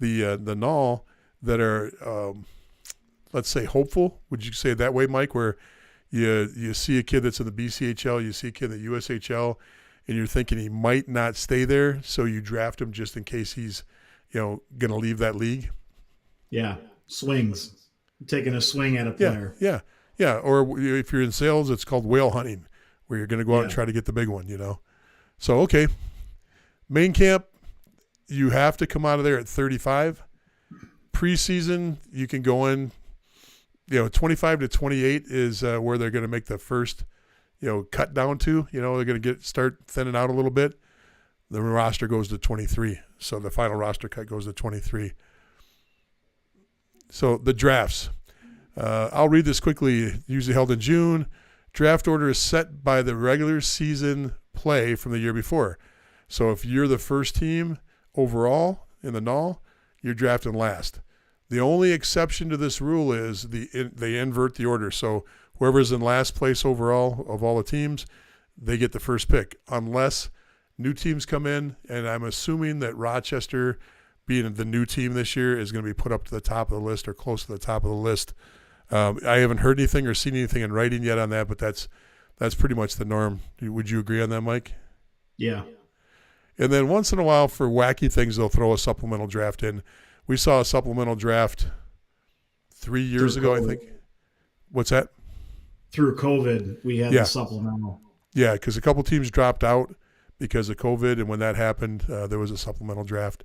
the null that are, let's say, hopeful. Would you say it that way, Mike? Where you see a kid that's in the BCHL, you see a kid in the USHL, and you're thinking he might not stay there, so you draft him just in case he's, going to leave that league. Yeah, swings. Taking a swing at a player. Yeah. Or if you're in sales, it's called whale hunting, where you're going to go out and try to get the big one, So, okay, main camp, you have to come out of there at 35. Preseason, you can go in, 25 to 28 is where they're going to make the first, cut down to. They're going to start thinning out a little bit. The roster goes to 23. So the final roster cut goes to 23. So the drafts. I'll read this quickly. Usually held in June. Draft order is set by the regular season play from the year before. So if you're the first team overall in the null, you're drafting last. The only exception to this rule is they invert the order. So whoever's in last place overall of all the teams, they get the first pick, unless new teams come in. And I'm assuming that Rochester, being the new team this year, is going to be put up to the top of the list or close to the top of the list. I haven't heard anything or seen anything in writing yet on that, but that's pretty much the norm. Would you agree on that, Mike? Yeah. And then once in a while, for wacky things, they'll throw a supplemental draft in. We saw a supplemental draft 3 years ago, I think. What's that? Through COVID, we had the supplemental. Yeah, because a couple teams dropped out because of COVID, and when that happened, there was a supplemental draft.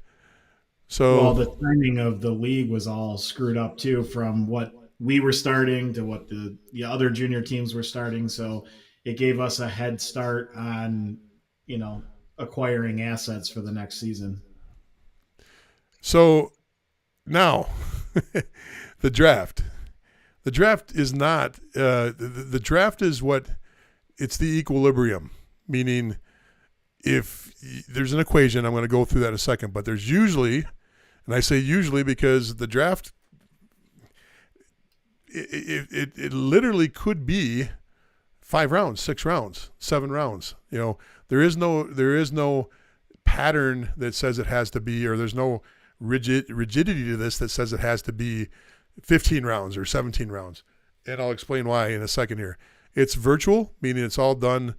So, the timing of the league was all screwed up too, from what we were starting to what the other junior teams were starting. So it gave us a head start on, acquiring assets for the next season. So now the draft. The draft is not the draft is it's the equilibrium, meaning if there's an equation, I'm going to go through that in a second, but there's usually, and I say usually because the draft, it literally could be 5 rounds, 6 rounds, 7 rounds. There is no pattern that says it has to be, or there's no rigidity to this that says it has to be 15 rounds or 17 rounds. And I'll explain why in a second here. It's virtual, meaning it's all done,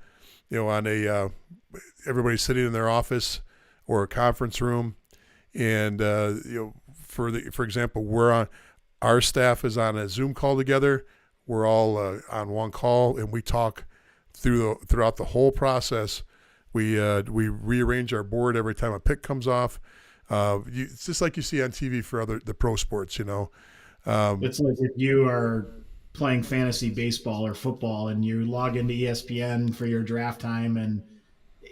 on everybody's sitting in their office or a conference room. And, for example, our staff is on a Zoom call together. We're all on one call, and we talk throughout the whole process. We rearrange our board every time a pick comes off. It's just like you see on TV for the pro sports, It's like if you are playing fantasy baseball or football and you log into ESPN for your draft time, and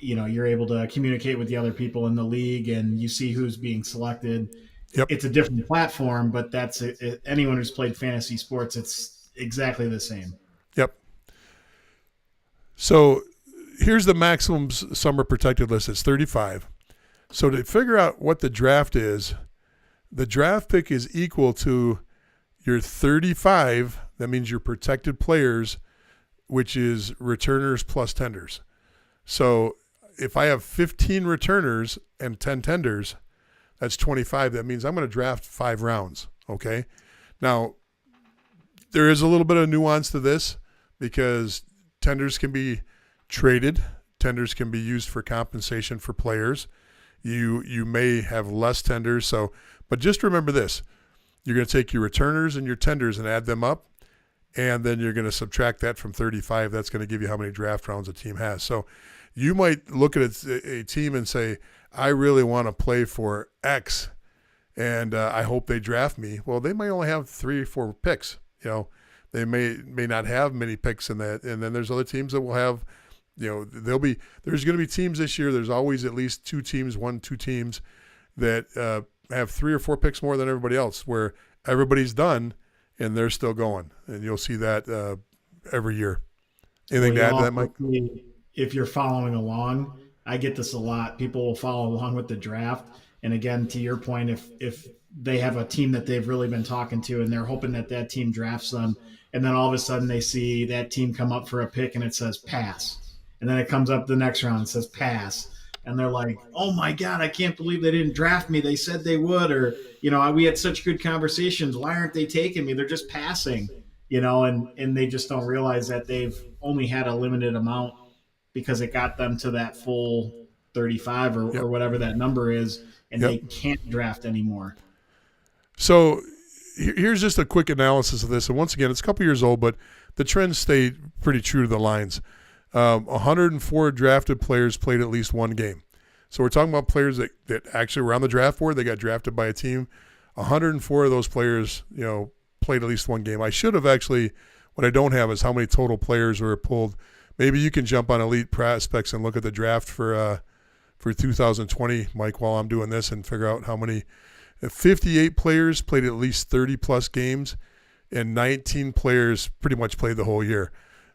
you're able to communicate with the other people in the league, and you see who's being selected. Yep. It's a different platform, but that's anyone who's played fantasy sports, it's exactly the same. Yep. So here's the maximum summer protected list. It's 35. So to figure out what the draft is, the draft pick is equal to your 35. That means your protected players, which is returners plus tenders. So if I have 15 returners and 10 tenders, That's 25. That means I'm going to draft 5 rounds. Okay. Now, there is a little bit of nuance to this because tenders can be traded. Tenders can be used for compensation for players. You may have less tenders. So, but just remember this: you're going to take your returners and your tenders and add them up, and then you're going to subtract that from 35. That's going to give you how many draft rounds a team has. So, you might look at a team and say, "I really want to play for X, and I hope they draft me." Well, they might only have 3 or 4 picks. They may not have many picks in that, and then there's other teams that will have. There's going to be teams this year. There's always at least 2 teams, 2 teams that have 3 or 4 picks more than everybody else, where everybody's done and they're still going. And you'll see that every year. Anything to add to that, Mike? If you're following along, I get this a lot. People will follow along with the draft. And again, to your point, if they have a team that they've really been talking to and they're hoping that team drafts them, and then all of a sudden they see that team come up for a pick and it says pass. And then it comes up the next round and says pass. And they're like, oh my God, I can't believe they didn't draft me. They said they would, or, we had such good conversations. Why aren't they taking me? They're just passing, and they just don't realize that they've only had a limited amount because it got them to that full 35 or whatever that number is, and they can't draft anymore. So here's just a quick analysis of this. And once again, it's a couple years old, but the trends stay pretty true to the lines. 104 drafted players played at least 1 game. So we're talking about players that actually were on the draft board. They got drafted by a team. 104 of those players, played at least 1 game. I should have actually, what I don't have is how many total players were pulled. Maybe you can jump on Elite Prospects and look at the draft for 2020, Mike, while I'm doing this, and figure out how many. 58 players played at least 30-plus games, and 19 players pretty much played the whole year.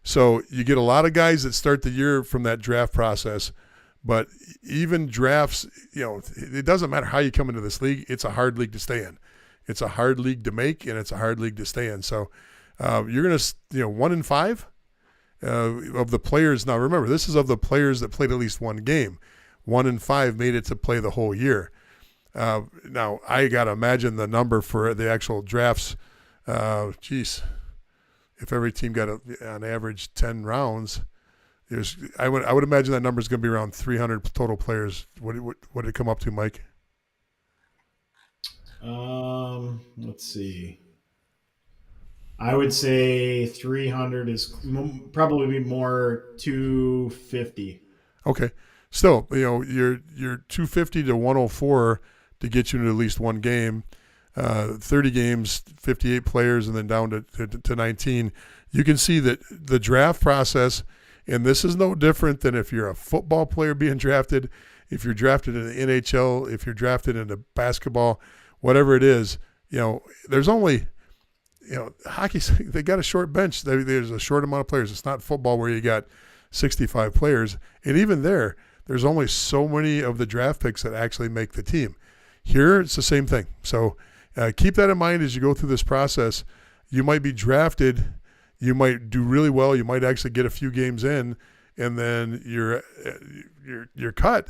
So you get a lot of guys that start the year from that draft process, but even drafts, it doesn't matter how you come into this league. It's a hard league to stay in. It's a hard league to make, and it's a hard league to stay in. So you're going to, 1 in 5 of the players. Now, remember, this is of the players that played at least 1 game. 1 in 5 made it to play the whole year. Now, I got to imagine the number for the actual drafts. If every team got on average 10 rounds, I would imagine that number is going to be around 300 total players. What did it come up to, Mike? Let's see. I would say 300 is probably more 250. Okay. Still, you're 250 to 104 to get you into at least 1 game. 30 games, 58 players, and then down to 19. You can see that the draft process, and this is no different than if you're a football player being drafted, if you're drafted in the NHL, if you're drafted into basketball, whatever it is, there's only, hockey, they got a short bench. There's a short amount of players. It's not football where you got 65 players. And even there's only so many of the draft picks that actually make the team. Here, it's the same thing. So, keep that in mind as you go through this process. You might be drafted. You might do really well. You might actually get a few games in, and then you're cut.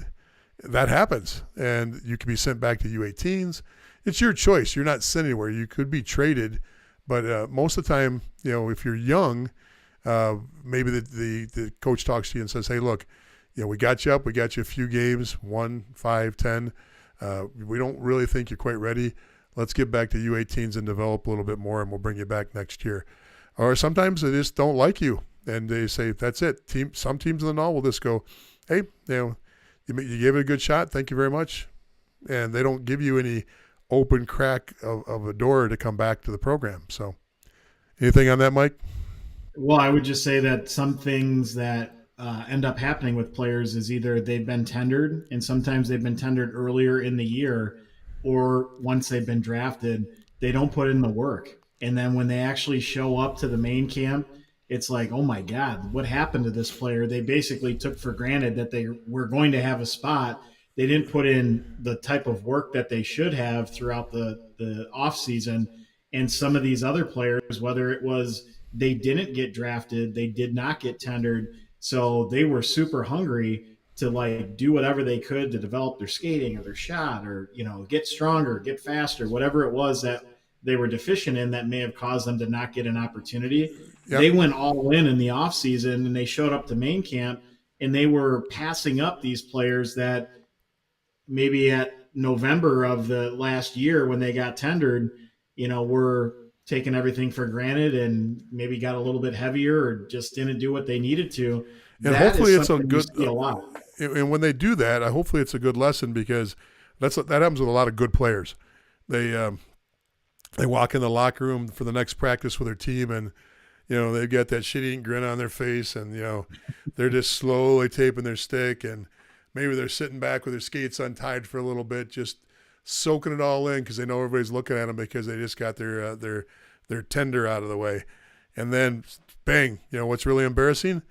That happens, and you can be sent back to U18s. It's your choice. You're not sent anywhere. You could be traded, but most of the time, if you're young, maybe the coach talks to you and says, "Hey, look, we got you up. We got you a few games, 1, 5, 10. We don't really think you're quite ready. Let's get back to U18s and develop a little bit more, and we'll bring you back next year." Or sometimes they just don't like you, and they say, "That's it." Some teams in the NAL will just go, "Hey, you gave it a good shot. Thank you very much," and they don't give you any open crack of a door to come back to the program. So, anything on that, Mike? Well, I would just say that some things that end up happening with players is either they've been tendered, and sometimes they've been tendered earlier in the year, or once they've been drafted, they don't put in the work. And then when they actually show up to the main camp, it's like, oh my God, what happened to this player? They basically took for granted that they were going to have a spot. They didn't put in the type of work that they should have throughout the off season. And some of these other players, whether it was they didn't get drafted, they did not get tendered, so they were super hungry. to like do whatever they could to develop their skating or their shot or, get stronger, get faster, whatever it was that they were deficient in that may have caused them to not get an opportunity. Yep. They went all in the off season and they showed up to main camp and they were passing up these players that maybe at November of the last year when they got tendered, were taking everything for granted and maybe got a little bit heavier or just didn't do what they needed to. And That hopefully is it's a something good. you see a lot. And when they do that, hopefully it's a good lesson because that happens with a lot of good players. They walk in the locker room for the next practice with their team, and they've got that shit-eating grin on their face, and they're just slowly taping their stick, and maybe they're sitting back with their skates untied for a little bit, just soaking it all in because they know everybody's looking at them because they just got their tender out of the way, and then bang! What's really embarrassing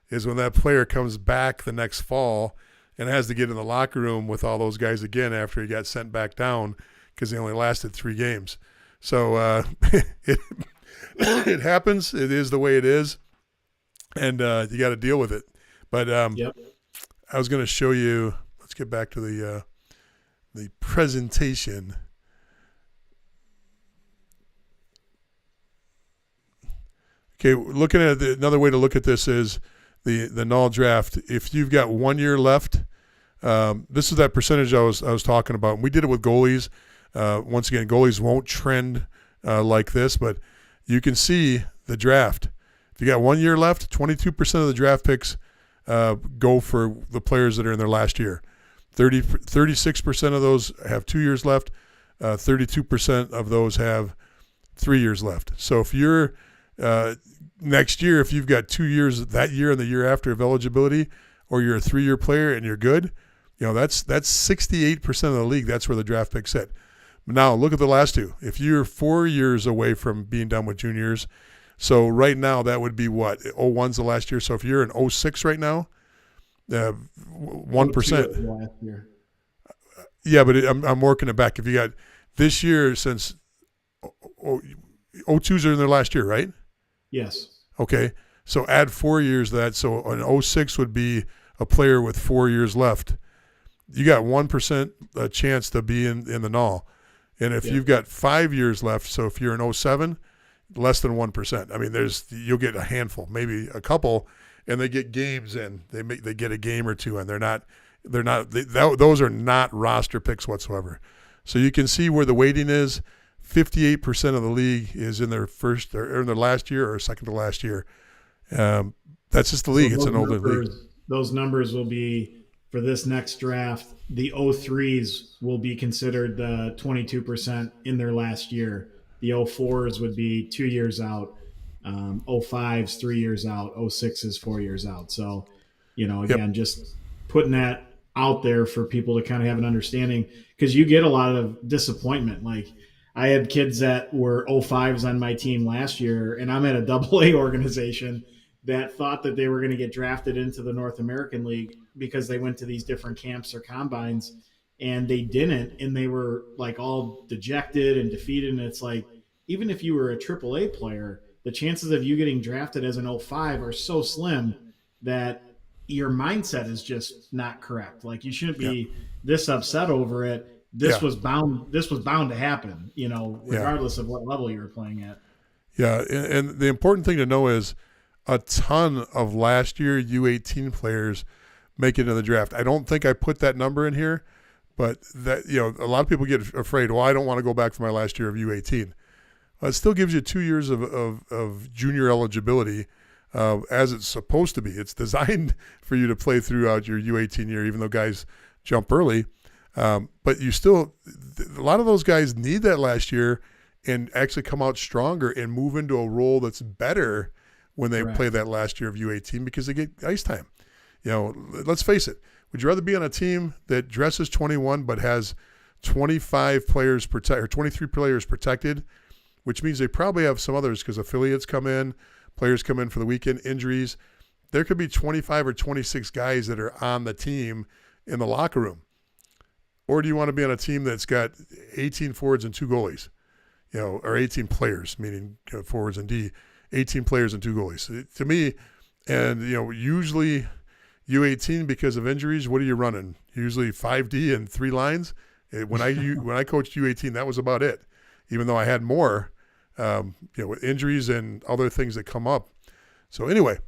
is when that player comes back the next fall and has to get in the locker room with all those guys again after he got sent back down because he only lasted 3 games. So it happens. It is the way it is, and you got to deal with it. But Yep. I was going to show you. Let's get back to the presentation. Okay, looking at another way to look at this is the null draft. If you've got 1 year left, this is that percentage I was talking about. And we did it with goalies. Once again, goalies won't trend like this, but you can see the draft. If you got 1 year left, 22% of the draft picks go for the players that are in their last year. 36% of those have 2 years left. 32% of those have 3 years left. So if you're next year, if you've got 2 years that year and the year after of eligibility, or you're a 3-year player and you're good, that's 68% of the league. That's where the draft picks sit. Now look at the last two. If you're 4 years away from being done with juniors, so right now that would be what? 01's the last year. So if you're in 06 right now, 1%. Last year. Yeah, but I'm working it back. If you got this year, since 02s are in their last year, right? Yes. Okay. So add 4 years to that. So an 06 would be a player with 4 years left. You got 1% chance to be in the null. And if you've got 5 years left, so if you're in 07, less than 1%. I mean, you'll get a handful, maybe a couple, and they get games in. They get a game or two, and those are not roster picks whatsoever. So you can see where the weighting is. 58% of the league is in their first or in their last year or second to last year. That's just the league. So it's an older league. Those numbers will be for this next draft. The 03s will be considered the 22% in their last year. The 04s would be 2 years out. 05s 3 years out. 06s 4 years out. So, again, just putting that out there for people to kind of have an understanding, because you get a lot of disappointment. Like, I had kids that were 05s on my team last year, and I'm at a AA organization that thought that they were going to get drafted into the North American League because they went to these different camps or combines, and they didn't, and they were like all dejected and defeated. And it's like, even if you were a AAA player, the chances of you getting drafted as an 05 are so slim that your mindset is just not correct. Like, you shouldn't be this upset over it. This was bound to happen, regardless of what level you were playing at. Yeah, and the important thing to know is a ton of last year U18 players make it into the draft. I don't think I put that number in here, but that a lot of people get afraid. Well, I don't want to go back for my last year of U18. Well, it still gives you 2 years of junior eligibility, as it's supposed to be. It's designed for you to play throughout your U18 year, even though guys jump early. But you still, a lot of those guys need that last year and actually come out stronger and move into a role that's better when they play that last year of U18 because they get ice time. Let's face it. Would you rather be on a team that dresses 21 but has 25 players or 23 players protected, which means they probably have some others because affiliates come in, players come in for the weekend, injuries. There could be 25 or 26 guys that are on the team in the locker room. Or do you want to be on a team that's got 18 forwards and 2 goalies, or 18 players, meaning forwards and D, 18 players and 2 goalies? To me, and usually U18 because of injuries. What are you running? Usually 5D and 3 lines. When I coached U18, that was about it. Even though I had more, with injuries and other things that come up. So anyway,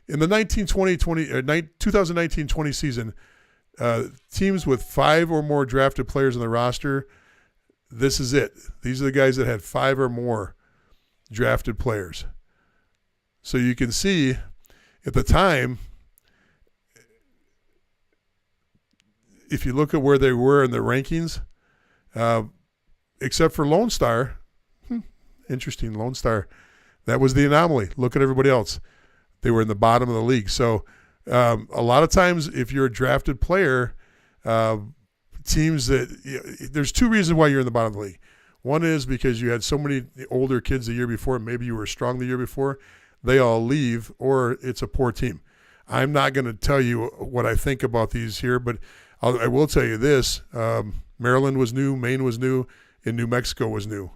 in the 2019-20 season, teams with 5 or more drafted players on the roster, this is it. These are the guys that had 5 or more drafted players. So you can see at the time, if you look at where they were in the rankings, except for Lone Star, interesting, Lone Star, that was the anomaly. Look at everybody else. They were in the bottom of the league. So a lot of times if you're a drafted player, teams there's 2 reasons why you're in the bottom of the league. One is because you had so many older kids the year before, maybe you were strong the year before, they all leave, or it's a poor team. I'm not going to tell you what I think about these here, but I will tell you this. Maryland was new, Maine was new, and New Mexico was new.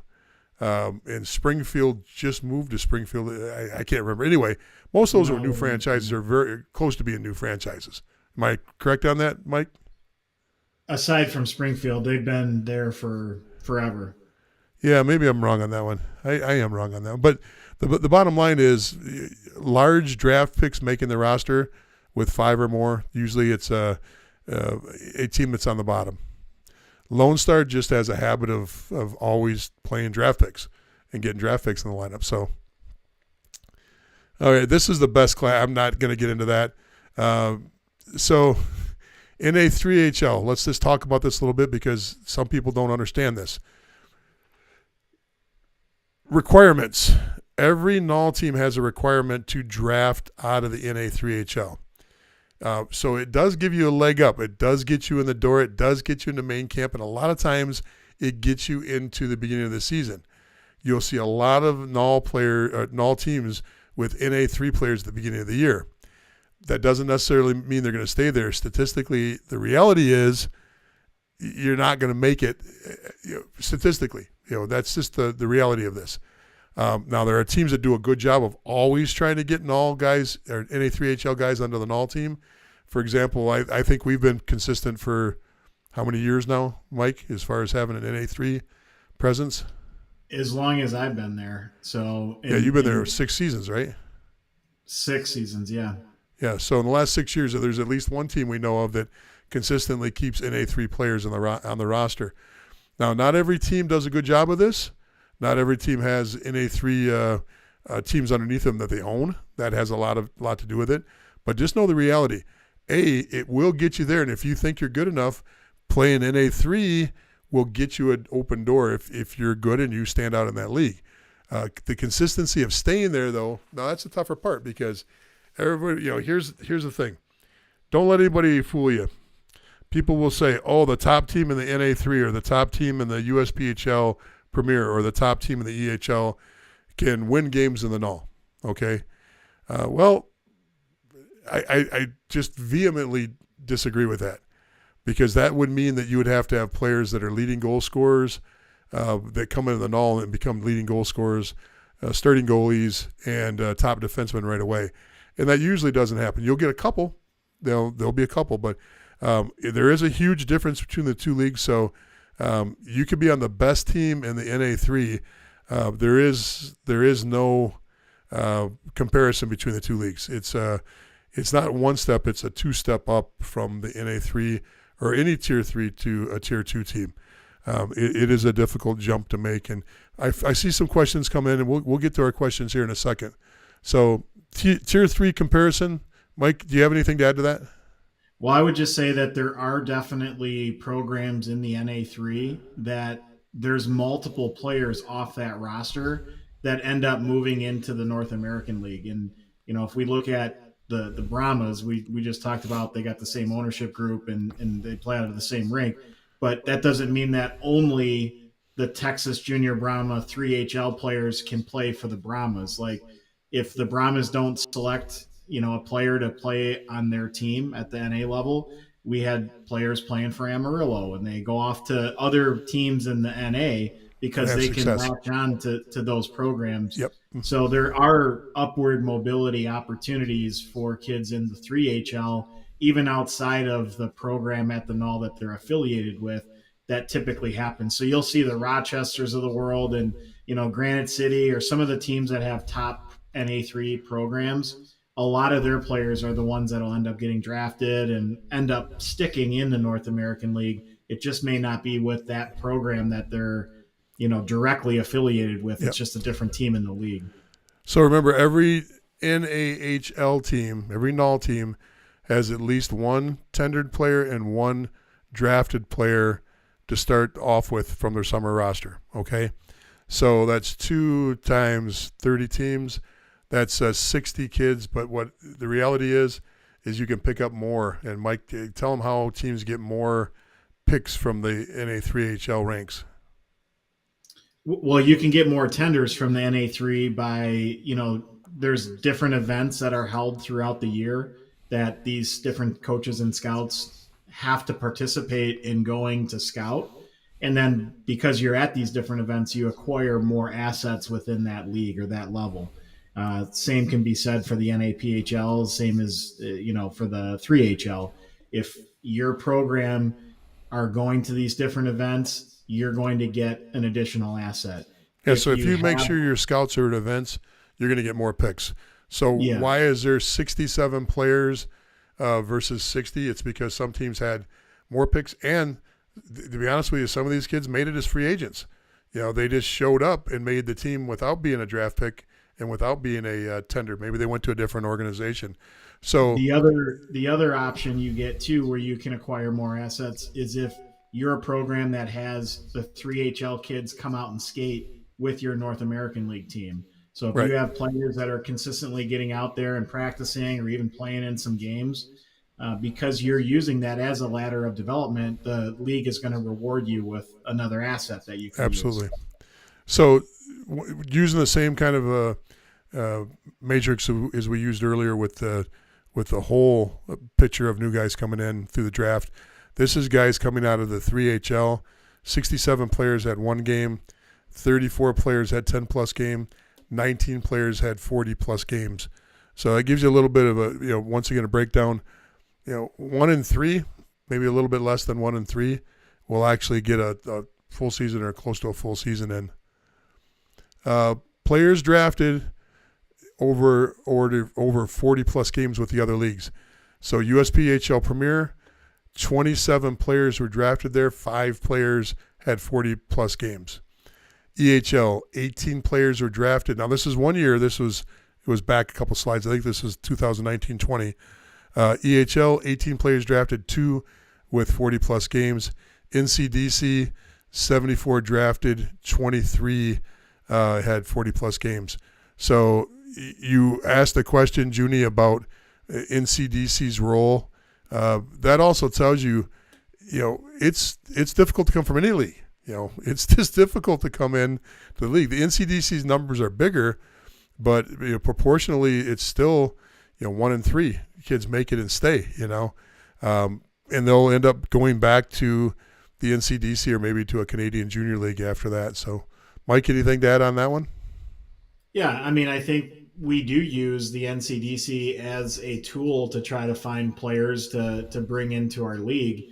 And Springfield just moved to Springfield. I can't remember. Anyway, most of those were new franchises or very close to being new franchises. Am I correct on that, Mike? Aside from Springfield, they've been there for forever. Yeah, maybe I'm wrong on that one. I am wrong on that one. But the bottom line is large draft picks making the roster with 5 or more. Usually it's a team that's on the bottom. Lone Star just has a habit of always playing draft picks and getting draft picks in the lineup. So, all right, this is the best class. I'm not going to get into that. So, NA3HL, let's just talk about this a little bit because some people don't understand this. Requirements. Every NOL team has a requirement to draft out of the NA3HL. So it does give you a leg up. It does get you in the door. It does get you into main camp. And a lot of times it gets you into the beginning of the season. You'll see a lot of NOL teams with NA3 players at the beginning of the year. That doesn't necessarily mean they're going to stay there. Statistically, the reality is you're not going to make it statistically. That's just the reality of this. Now, there are teams that do a good job of always trying to get NOL guys or NA3HL guys under the NOL team. For example, I think we've been consistent for how many years now, Mike, as far as having an NA3 presence? As long as I've been there. So you've been there 6 seasons, right? 6 seasons, yeah. Yeah, so in the last 6 years, there's at least one team we know of that consistently keeps NA3 players on the roster. Now, not every team does a good job of this. Not every team has NA3 teams underneath them that they own. That has a lot to do with it. But just know the reality. It will get you there, and if you think you're good enough, playing NA3 will get you an open door if you're good and you stand out in that league. The consistency of staying there, though, now that's the tougher part because everybody, here's the thing. Don't let anybody fool you. People will say, oh, the top team in the NA3 or the top team in the USPHL Premier or the top team in the EHL can win games in the NOL. Okay? Well, I just vehemently disagree with that because that would mean that you would have to have players that are leading goal scorers that come into the NOL and become leading goal scorers, starting goalies, and top defensemen right away. And that usually doesn't happen. You'll get a couple. There'll be a couple, but there is a huge difference between the 2 leagues. So you could be on the best team in the NA3. There is no comparison between the 2 leagues. It's not one step. It's a 2-step up from the NA3 or any Tier 3 to a Tier 2 team. It is a difficult jump to make. And I see some questions come in, and we'll get to our questions here in a second. So Tier 3 comparison, Mike, do you have anything to add to that? Well, I would just say that there are definitely programs in the NA3 that there's multiple players off that roster that end up moving into the North American League. And, if we look at the Brahmas, we just talked about, they got the same ownership group and they play out of the same rink. But that doesn't mean that only the Texas Junior Brahma 3HL players can play for the Brahmas. Like, if the Brahmas don't select a player to play on their team at the NA level, we had players playing for Amarillo, and they go off to other teams in the NA because they can latch on to those programs. Yep. So there are upward mobility opportunities for kids in the 3HL, even outside of the program at the Null that they're affiliated with, that typically happens. So you'll see the Rochesters of the world and, Granite City or some of the teams that have top NA3 programs. A lot of their players are the ones that'll end up getting drafted and end up sticking in the North American League. It just may not be with that program that they're, directly affiliated with. Yep. It's just a different team in the league. So remember, every NAHL team, every Null team has at least one tendered player and one drafted player to start off with from their summer roster, okay? So that's 2 times 30 teams. That's 60 kids, but what the reality is you can pick up more. And Mike, tell them how teams get more picks from the NA3HL ranks. Well, you can get more tenders from the NA3 by, there's different events that are held throughout the year that these different coaches and scouts have to participate in going to scout. And then because you're at these different events, you acquire more assets within that league or that level. Same can be said for the NAPHL, same as, for the 3HL. If your program are going to these different events, you're going to get an additional asset. Yeah, so if you make sure your scouts are at events, you're going to get more picks. So why is there 67 players versus 60? It's because some teams had more picks, and to be honest with you, some of these kids made it as free agents. They just showed up and made the team without being a draft pick and without being a tender. Maybe they went to a different organization. So the other option you get too, where you can acquire more assets, is if you're a program that has the 3HL kids come out and skate with your North American League team. So if you have players that are consistently getting out there and practicing or even playing in some games, because you're using that as a ladder of development, the league is going to reward you with another asset that you can absolutely use. So using the same kind of matrix as we used earlier with the whole picture of new guys coming in through the draft, this is guys coming out of the 3HL. 67 players had 1 game, 34 players had 10-plus game, 19 players had 40-plus games. So that gives you a little bit of a, once again, a breakdown. 1 in 3, maybe a little bit less than 1 in 3, will actually get a full season or close to a full season in. Players drafted over 40-plus games with the other leagues. So USPHL Premier, 27 players were drafted there. 5 players had 40-plus games. EHL, 18 players were drafted. Now, this is 1 year. It was back a couple slides. I think this is 2019-20. EHL, 18 players drafted, 2 with 40-plus games. NCDC, 74 drafted, 23 had 40-plus games. So you asked the question, Junie, about NCDC's role. That also tells you, it's difficult to come from any league. It's just difficult to come in to the league. The NCDC's numbers are bigger, but proportionally, it's still 1 in 3 kids make it and stay. And they'll end up going back to the NCDC or maybe to a Canadian Junior League after that. So, Mike, anything to add on that one? Yeah, I think we do use the NCDC as a tool to try to find players to bring into our league.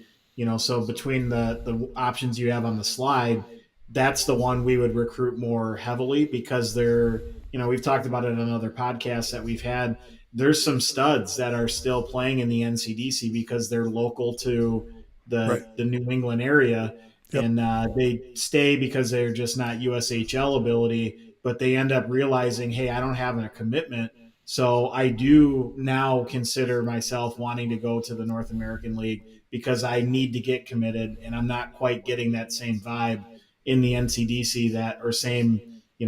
So between the options you have on the slide, that's the one we would recruit more heavily because they're, we've talked about it on other podcasts that we've had. There's some studs that are still playing in the NCDC because they're local to the New England area. Yep. And they stay because they're just not USHL ability, but they end up realizing, hey, I don't have a commitment. So I do now consider myself wanting to go to the North American League because I need to get committed, and I'm not quite getting that same vibe in the NCDC or same,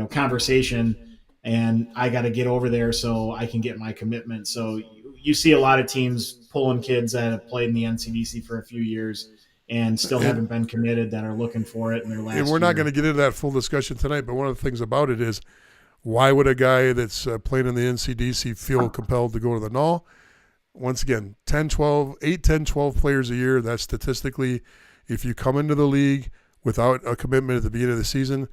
conversation, and I got to get over there so I can get my commitment. So you see a lot of teams pulling kids that have played in the NCDC for a few years and still haven't been committed that are looking for it in their last year. And we're not going to get into that full discussion tonight, but one of the things about it is, why would a guy that's playing in the NCDC feel compelled to go to the NAL? Once again, 10, 12 players a year. That's statistically, if you come into the league without a commitment at the beginning of the season,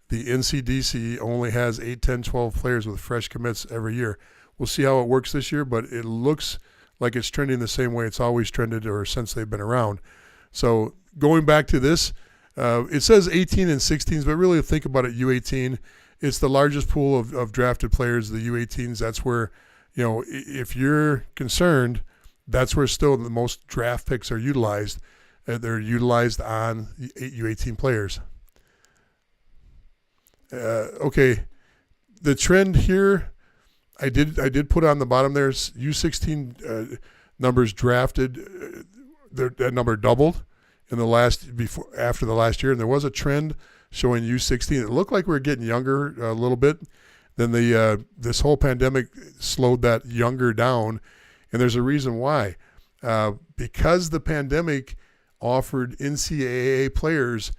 the NCDC only has 8, 10, 12 players with fresh commits every year. We'll see how it works this year, but it looks like it's trending the same way it's always trended or since they've been around. So going back to this, it says 18 and 16s, but really think about it, U18. It's the largest pool of drafted players, the U18s. That's where, if you're concerned, that's where still the most draft picks are utilized. They're utilized on U18 players. Okay, the trend here, I did put on the bottom there, U16 numbers drafted, that number doubled in after the last year, and there was a trend showing U16. It looked like we were getting younger a little bit. Then this whole pandemic slowed that younger down, and there's a reason why. Because the pandemic offered NCAA players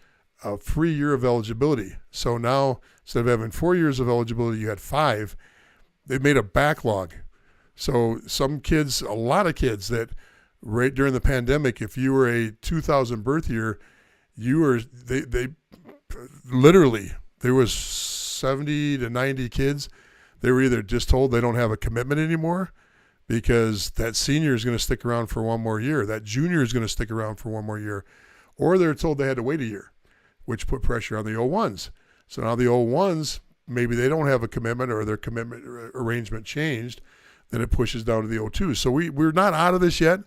a free year of eligibility. So now, instead of having 4 years of eligibility, you had 5. They made a backlog. So some kids, a lot of kids that right during the pandemic, if you were a 2000 birth year, they literally, there was 70 to 90 kids. They were either just told they don't have a commitment anymore because that senior is going to stick around for one more year. That junior is going to stick around for one more year. Or they're told they had to wait a year, which put pressure on the 01s. So now the 01s, maybe they don't have a commitment or their commitment arrangement changed. Then it pushes down to the 02s. So we're not out of this yet,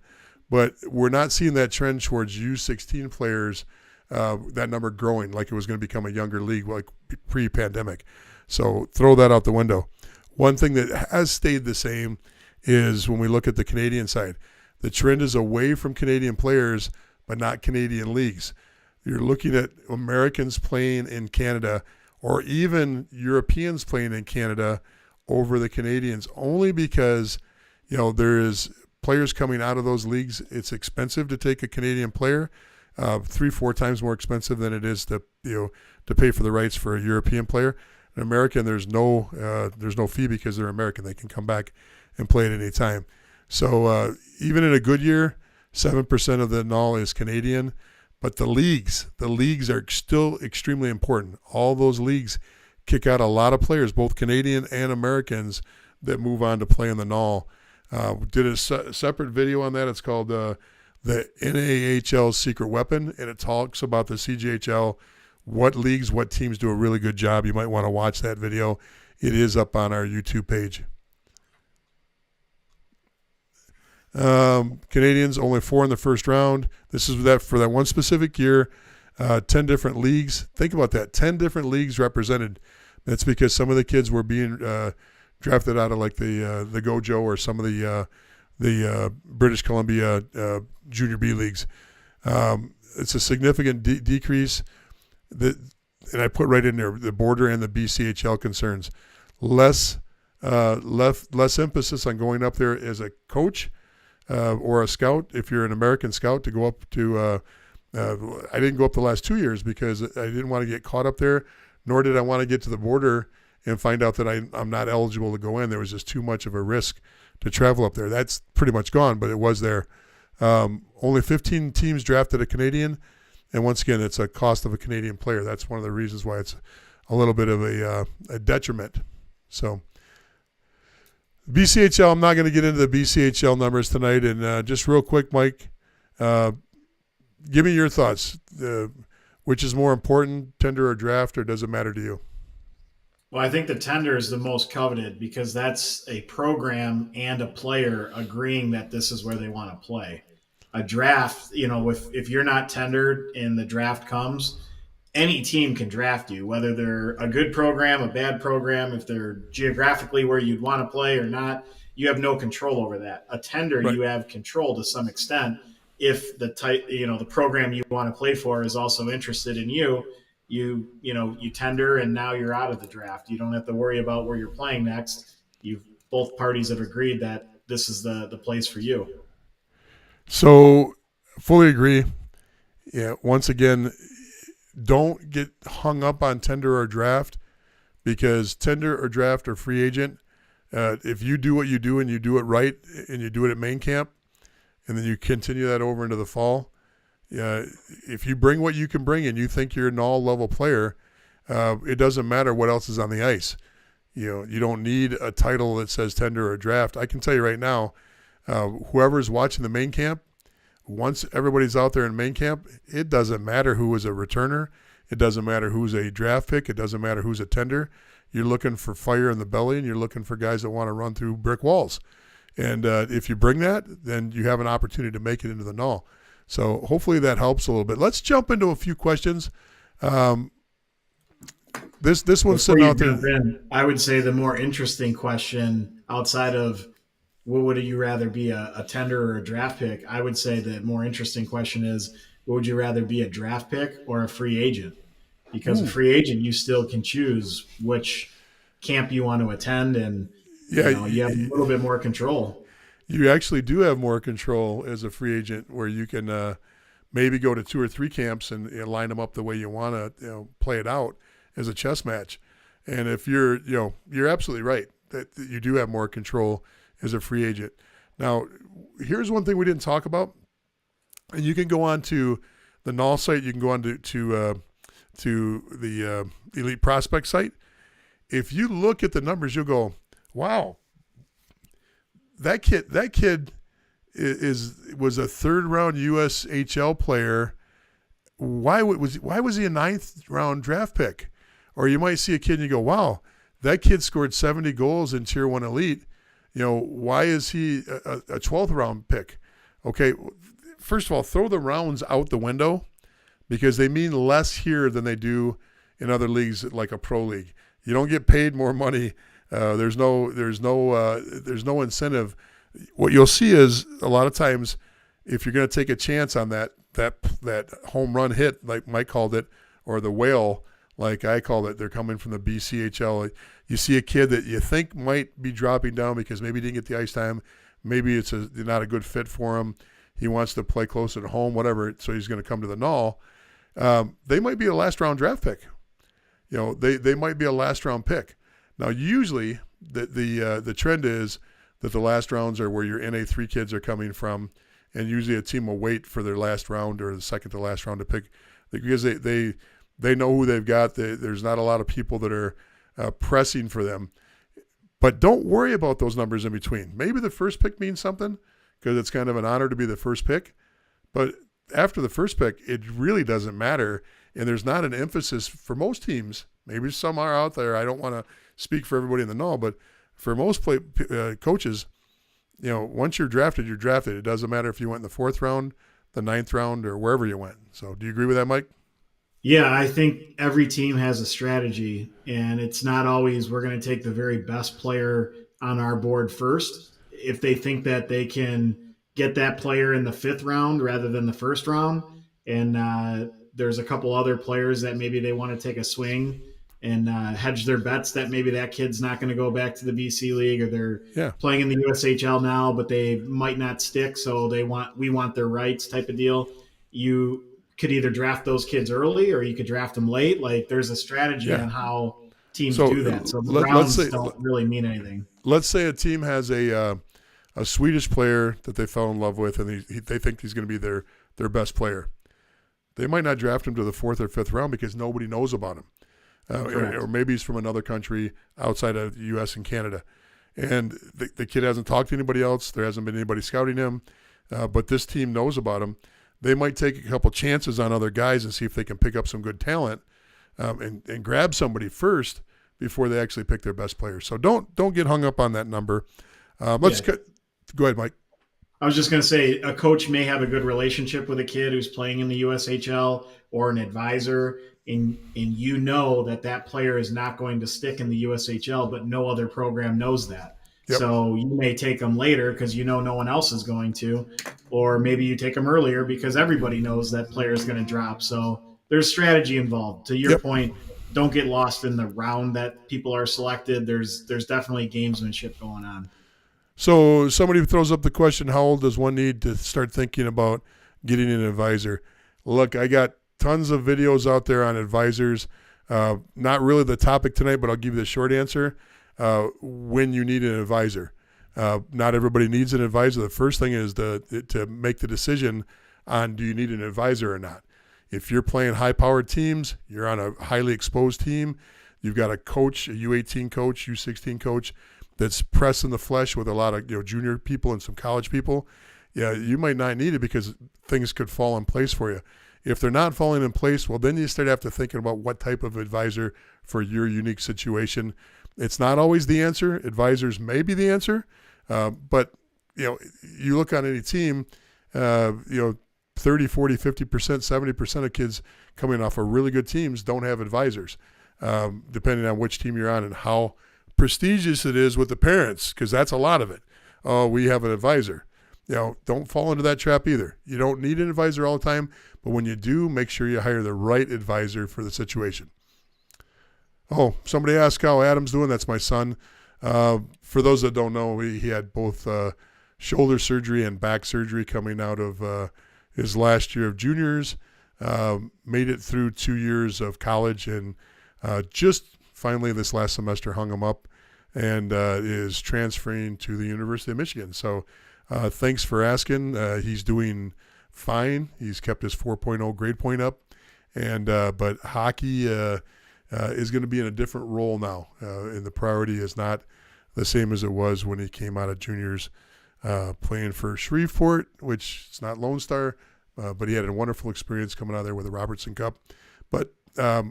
but we're not seeing that trend towards U16 players, that number growing like it was going to become a younger league like pre-pandemic. So throw that out the window. One thing that has stayed the same is when we look at the Canadian side. The trend is away from Canadian players, but not Canadian leagues. You're looking at Americans playing in Canada or even Europeans playing in Canada over the Canadians only because, there is players coming out of those leagues. It's expensive to take a Canadian player, 3-4 times more expensive than it is to pay for the rights for a European player. An American, there's no fee because they're American. They can come back and play at any time. So even in a good year, 7% of the null is Canadian. But the leagues are still extremely important. All those leagues kick out a lot of players, both Canadian and Americans, that move on to play in the null. Did a separate video on that. It's called the NAHL Secret Weapon, and it talks about the CJHL, what leagues, what teams do a really good job. You might want to watch that video. It is up on our YouTube page. Canadians, only 4 in the first round. This is for that one specific year. 10 different leagues. Think about that. 10 different leagues represented. That's because some of the kids were being drafted out of like the Gojo or some of the British Columbia Junior B leagues. It's a significant decrease. And I put right in there the border and the BCHL concerns. Less emphasis on going up there as a coach or a scout. If you're an American scout, to go up to I didn't go up the last 2 years because I didn't want to get caught up there, nor did I want to get to the border and find out that I'm not eligible to go in. There was just too much of a risk to travel up there. That's pretty much gone, but it was there. Only 15 teams drafted a Canadian, and once again, it's a cost of a Canadian player. That's one of the reasons why it's a little bit of a detriment. So BCHL, I'm not going to get into the BCHL numbers tonight. And just real quick, Mike, give me your thoughts. Which is more important, tender or draft, or does it matter to you? Well, I think the tender is the most coveted because that's a program and a player agreeing that this is where they want to play. A draft, if you're not tendered and the draft comes, any team can draft you, whether they're a good program, a bad program, if they're geographically where you'd want to play or not, you have no control over that. A tender, right. You have control to some extent. If the program you want to play for is also interested in you tender and now you're out of the draft. You don't have to worry about where you're playing next. Both parties have agreed that this is the place for you. So fully agree. Yeah. Once again, don't get hung up on tender or draft because tender or draft or free agent. If you do what you do and you do it right and you do it at main camp, and then you continue that over into the fall. If you bring what you can bring and you think you're an all-level player, it doesn't matter what else is on the ice. You don't need a title that says tender or draft. I can tell you right now, Whoever's watching the main camp, once everybody's out there in main camp, it doesn't matter who is a returner. It doesn't matter who's a draft pick. It doesn't matter who's a tender. You're looking for fire in the belly, and you're looking for guys that want to run through brick walls. And if you bring that, then you have an opportunity to make it into the null. So hopefully that helps a little bit. Let's jump into a few questions. This one's sitting out there. I would say the more interesting question outside of what would you rather be, a tender or a draft pick? I would say the more interesting question is, what would you rather be, a draft pick or a free agent? Because a free agent, you still can choose which camp you want to attend, and you have a little bit more control. You actually do have more control as a free agent, where you can maybe go to 2 or 3 camps and line them up the way you want to play it out as a chess match. And if you're absolutely right that you do have more control as a free agent. Now, here's one thing we didn't talk about, and you can go on to the null site. You can go on to the Elite Prospect site. If you look at the numbers, you'll go, wow, that kid was a 3rd round USHL player. Why was he a 9th round draft pick? Or you might see a kid and you go, wow, that kid scored 70 goals in Tier 1 Elite. Why is he a 12th round pick? Okay, first of all, throw the rounds out the window, because they mean less here than they do in other leagues like a pro league. You don't get paid more money. There's no incentive. What you'll see is a lot of times, if you're going to take a chance on that home run hit, like Mike called it, or the whale, like I called it, they're coming from the BCHL. You see a kid that you think might be dropping down because maybe he didn't get the ice time. Maybe it's not a good fit for him. He wants to play closer to home, whatever. So he's going to come to the null. They might be a last round draft pick. They might be a last round pick. Now, usually the trend is that the last rounds are where your NA3 kids are coming from, and usually a team will wait for their last round or the second to last round to pick, because they know who they've got. There's not a lot of people that are pressing for them. But don't worry about those numbers in between. Maybe the first pick means something because it's kind of an honor to be the first pick. But after the first pick, it really doesn't matter. And there's not an emphasis for most teams. Maybe some are out there. I don't want to speak for everybody in the null, but for most coaches, once you're drafted, you're drafted. It doesn't matter if you went in the 4th round, the 9th round, or wherever you went. So do you agree with that, Mike? Yeah, I think every team has a strategy, and it's not always we're going to take the very best player on our board first. If they think that they can get that player in the 5th round rather than the 1st round, and there's a couple other players that maybe they want to take a swing and hedge their bets that maybe that kid's not going to go back to the BC League, or they're playing in the USHL now, but they might not stick, so we want their rights type of deal. You could either draft those kids early or you could draft them late. Like, there's a strategy on how teams do that. So the rounds don't really mean anything. Let's say a team has a Swedish player that they fell in love with, and they think he's going to be their best player. They might not draft him to the 4th or 5th round because nobody knows about him. Or maybe he's from another country outside of the U.S. and Canada. And the kid hasn't talked to anybody else. There hasn't been anybody scouting him. But this team knows about him. They might take a couple chances on other guys and see if they can pick up some good talent and grab somebody first before they actually pick their best player. So don't get hung up on that number. Go ahead, Mike. I was just going to say, a coach may have a good relationship with a kid who's playing in the USHL, or an advisor, and that player is not going to stick in the USHL, but no other program knows that. Yep. So you may take them later because no one else is going to, or maybe you take them earlier because everybody knows that player is going to drop. So there's strategy involved. To your point, don't get lost in the round that people are selected. There's definitely gamesmanship going on. So somebody throws up the question, how old does one need to start thinking about getting an advisor? Look, I got tons of videos out there on advisors. Not really the topic tonight, but I'll give you the short answer. When you need an advisor. Not everybody needs an advisor. The first thing is to make the decision on, do you need an advisor or not? If you're playing high-powered teams, you're on a highly exposed team, you've got a coach, a U18 coach, U16 coach, that's pressing the flesh with a lot of junior people and some college people, yeah, you might not need it because things could fall in place for you. If they're not falling in place, well, then you start to thinking about what type of advisor for your unique situation. It's not always the answer. Advisors may be the answer, but you look on any team, 30, 40, 50%, 70% of kids coming off of really good teams don't have advisors, depending on which team you're on and how prestigious it is with the parents, because that's a lot of it. Oh, we have an advisor. Don't fall into that trap either. You don't need an advisor all the time, but when you do, make sure you hire the right advisor for the situation. Oh, somebody asked how Adam's doing. That's my son. For those that don't know, he had both shoulder surgery and back surgery coming out of his last year of juniors. Made it through 2 years of college, and just finally this last semester hung him up and is transferring to the University of Michigan. So thanks for asking. He's doing fine. He's kept his 4.0 grade point up, and but hockey is going to be in a different role now, and the priority is not the same as it was when he came out of juniors, playing for Shreveport, which is not Lone Star, but he had a wonderful experience coming out of there with the Robertson Cup. But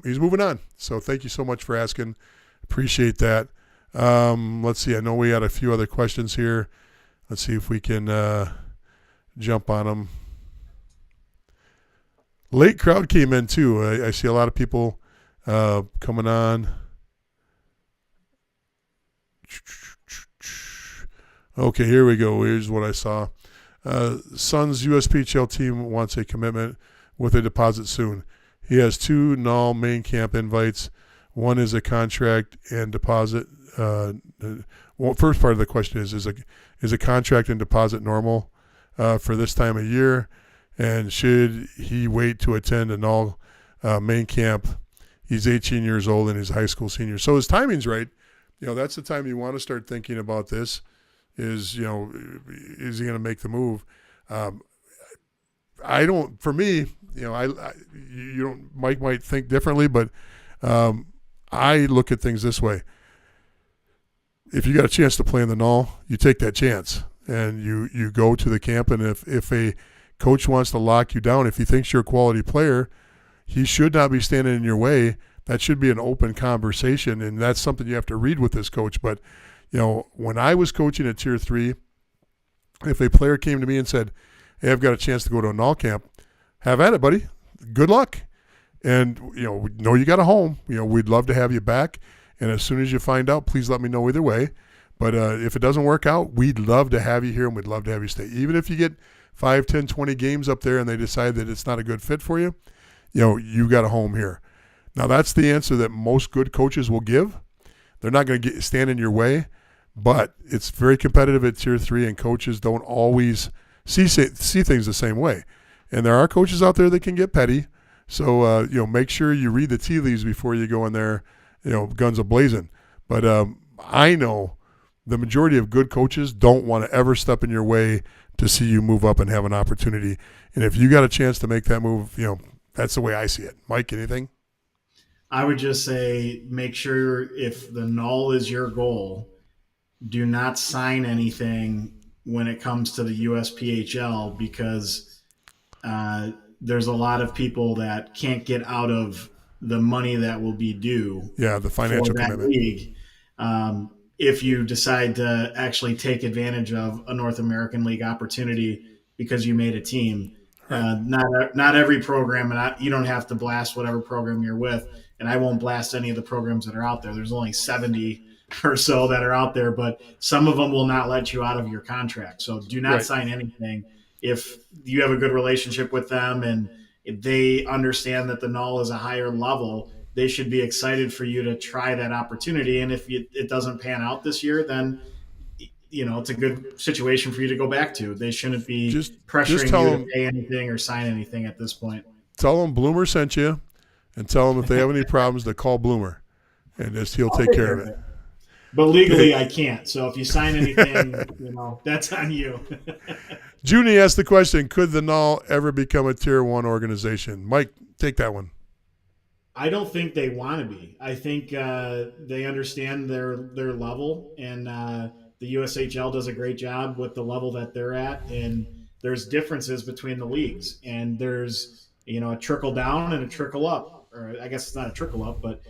he's moving on. So thank you so much for asking. Appreciate that. Let's see. I know we had a few other questions here. Let's see if we can jump on them. Late crowd came in too. I see a lot of people coming on. Okay, here we go. Here's what I saw. Suns USPHL team wants a commitment with a deposit soon. He has 2 null main camp invites. One is a contract and deposit. First part of the question is a contract and deposit normal for this time of year? And should he wait to attend a null main camp? He's 18 years old and he's a high school senior. So his timing's right. That's the time you want to start thinking about this. Is he going to make the move? I don't. For me, Mike might think differently, but I look at things this way. If you got a chance to play in the null, you take that chance and you go to the camp. And if a coach wants to lock you down, if he thinks you're a quality player, he should not be standing in your way. That should be an open conversation, and that's something you have to read with this coach. But when I was coaching at Tier 3, if a player came to me and said, hey, I've got a chance to go to a null camp, have at it, buddy. Good luck. And, we know you got a home. We'd love to have you back. And as soon as you find out, please let me know either way. But if it doesn't work out, we'd love to have you here and we'd love to have you stay. Even if you get 5, 10, 20 games up there and they decide that it's not a good fit for you, you got a home here. Now, that's the answer that most good coaches will give. They're not going to stand in your way, but it's very competitive at Tier 3, and coaches don't always see things the same way. And there are coaches out there that can get petty. So, make sure you read the tea leaves before you go in there, guns a-blazing. But I know the majority of good coaches don't want to ever step in your way to see you move up and have an opportunity. And if you got a chance to make that move, that's the way I see it. Mike, anything? I would just say make sure if the null is your goal, do not sign anything when it comes to the USPHL because there's a lot of people that can't get out of the money that will be due. Yeah, the financial commitment. League. If you decide to actually take advantage of a North American League opportunity because you made a team. Right. Not every program, and you don't have to blast whatever program you're with, and I won't blast any of the programs that are out there. There's only 70 or so that are out there, but some of them will not let you out of your contract. So do not sign anything if you have a good relationship with them and if they understand that the null is a higher level. They should be excited for you to try that opportunity. And if it doesn't pan out this year, then it's a good situation for you to go back to. They shouldn't be pressuring you to pay anything or sign anything at this point. Tell them Bloomer sent you, and tell them if they have any problems to call Bloomer, and he'll take care of it. But legally, I can't. So if you sign anything, that's on you. Junie asked the question: could the Null ever become a Tier 1 organization? Mike, take that one. I don't think they want to be. I think they understand their level, and the USHL does a great job with the level that they're at. And there's differences between the leagues, and there's a trickle down and a trickle up, or I guess it's not a trickle up, but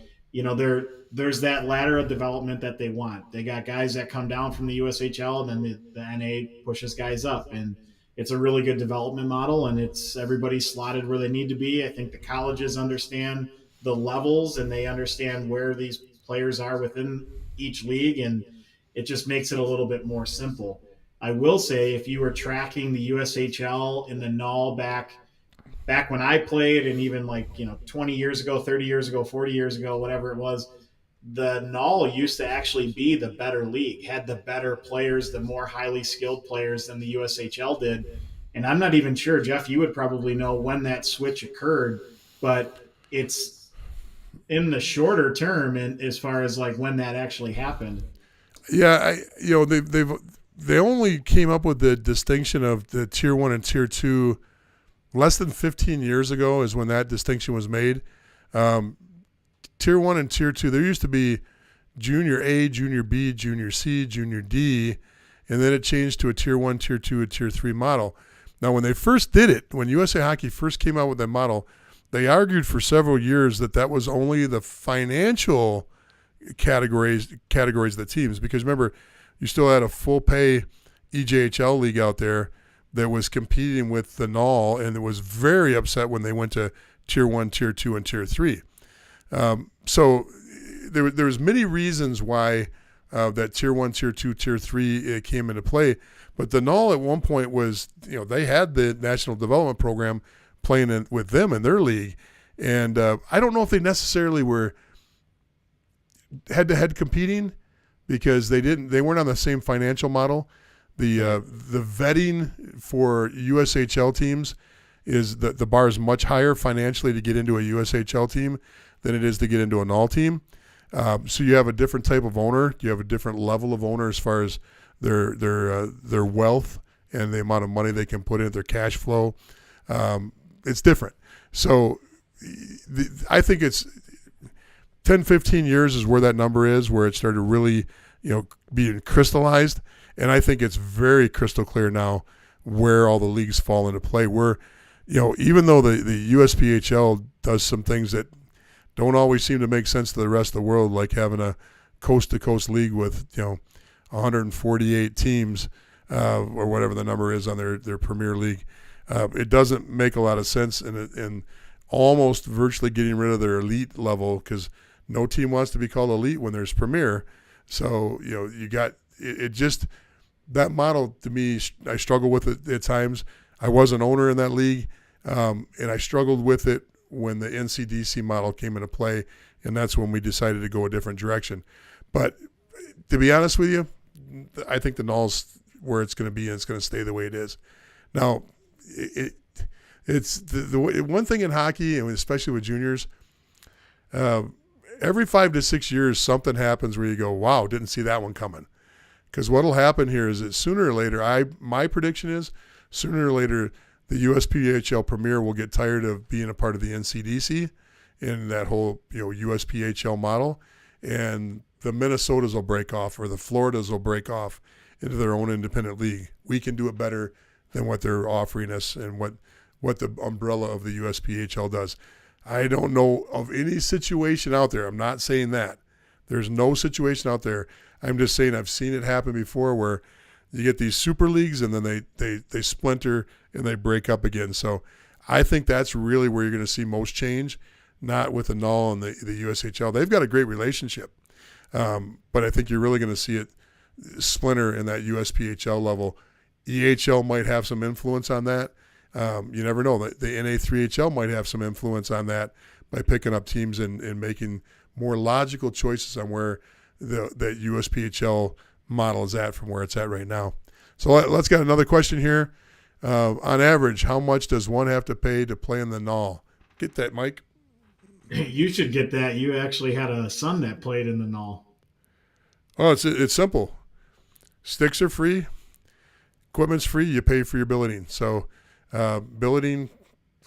there's that ladder of development that they want. They got guys that come down from the USHL, and then the NA pushes guys up, and it's a really good development model, and it's everybody's slotted where they need to be. I think the colleges understand the levels, and they understand where these players are within each league, and it just makes it a little bit more simple. I will say, if you were tracking the USHL in the null back when I played, and even 20 years ago, 30 years ago, 40 years ago, whatever it was, the null used to actually be the better league, had the better players, the more highly skilled players than the USHL did. And I'm not even sure, Jeff, you would probably know when that switch occurred, but it's in the shorter term, and as far as when that actually happened. Yeah, they only came up with the distinction of the tier 1 and tier 2 less than 15 years ago is when that distinction was made. Tier 1 and tier 2, there used to be junior A, junior B, junior C, junior D, and then it changed to a tier 1, tier 2, and tier 3 model. Now, when they first did it, when USA Hockey first came out with that model, they argued for several years that was only the financial categories of the teams, because remember, you still had a full pay EJHL league out there that was competing with the NOL, and it was very upset when they went to tier 1, tier 2, and tier 3. So there was many reasons why that tier 1, tier 2, tier 3 came into play. But the NOL at one point was, they had the National Development Program playing with them in their league. And I don't know if they necessarily were head-to-head competing, because they weren't on the same financial model. The vetting for USHL teams is that the bar is much higher financially to get into a USHL team than it is to get into a NOL team. So you have a different type of owner. You have a different level of owner as far as their wealth and the amount of money they can put in, their cash flow. It's different. So I think it's 10, 15 years is where that number is, where it started really, being crystallized. And I think it's very crystal clear now where all the leagues fall into play. Where, even though the USPHL does some things that don't always seem to make sense to the rest of the world, like having a coast-to-coast league with, 148 teams or whatever the number is on their Premier League. It doesn't make a lot of sense, and almost virtually getting rid of their elite level, because no team wants to be called elite when there's Premier. So, you got it just that model, to me, I struggle with it at times. I was an owner in that league, and I struggled with it when the NCDC model came into play, and that's when we decided to go a different direction. But to be honest with you, I think the null's where it's going to be, and it's going to stay the way it is. Now, it's the one thing in hockey, and especially with juniors, every 5 to 6 years, something happens where you go, wow, didn't see that one coming. Because what will happen here is that sooner or later, my prediction is sooner or later, the USPHL Premier will get tired of being a part of the NCDC in that whole USPHL model, and the Minnesotas will break off, or the Floridas will break off into their own independent league. We can do it better than what they're offering us and what the umbrella of the USPHL does. I don't know of any situation out there. I'm not saying that. There's no situation out there. I'm just saying I've seen it happen before, where you get these super leagues and then they splinter and they break up again. So I think that's really where you're going to see most change, not with the NUL and the USHL. They've got a great relationship, but I think you're really going to see it splinter in that USPHL level. EHL might have some influence on that. You never know. The NA3HL might have some influence on that by picking up teams and making more logical choices on where the USPHL model is at from where it's at right now. So let's get another question here. On average, how much does one have to pay to play in the NUL? Get that, Mike? You should get that. You actually had a son that played in the NUL. Oh, it's simple. Sticks are free. Equipment's free. You pay for your billeting. So billeting,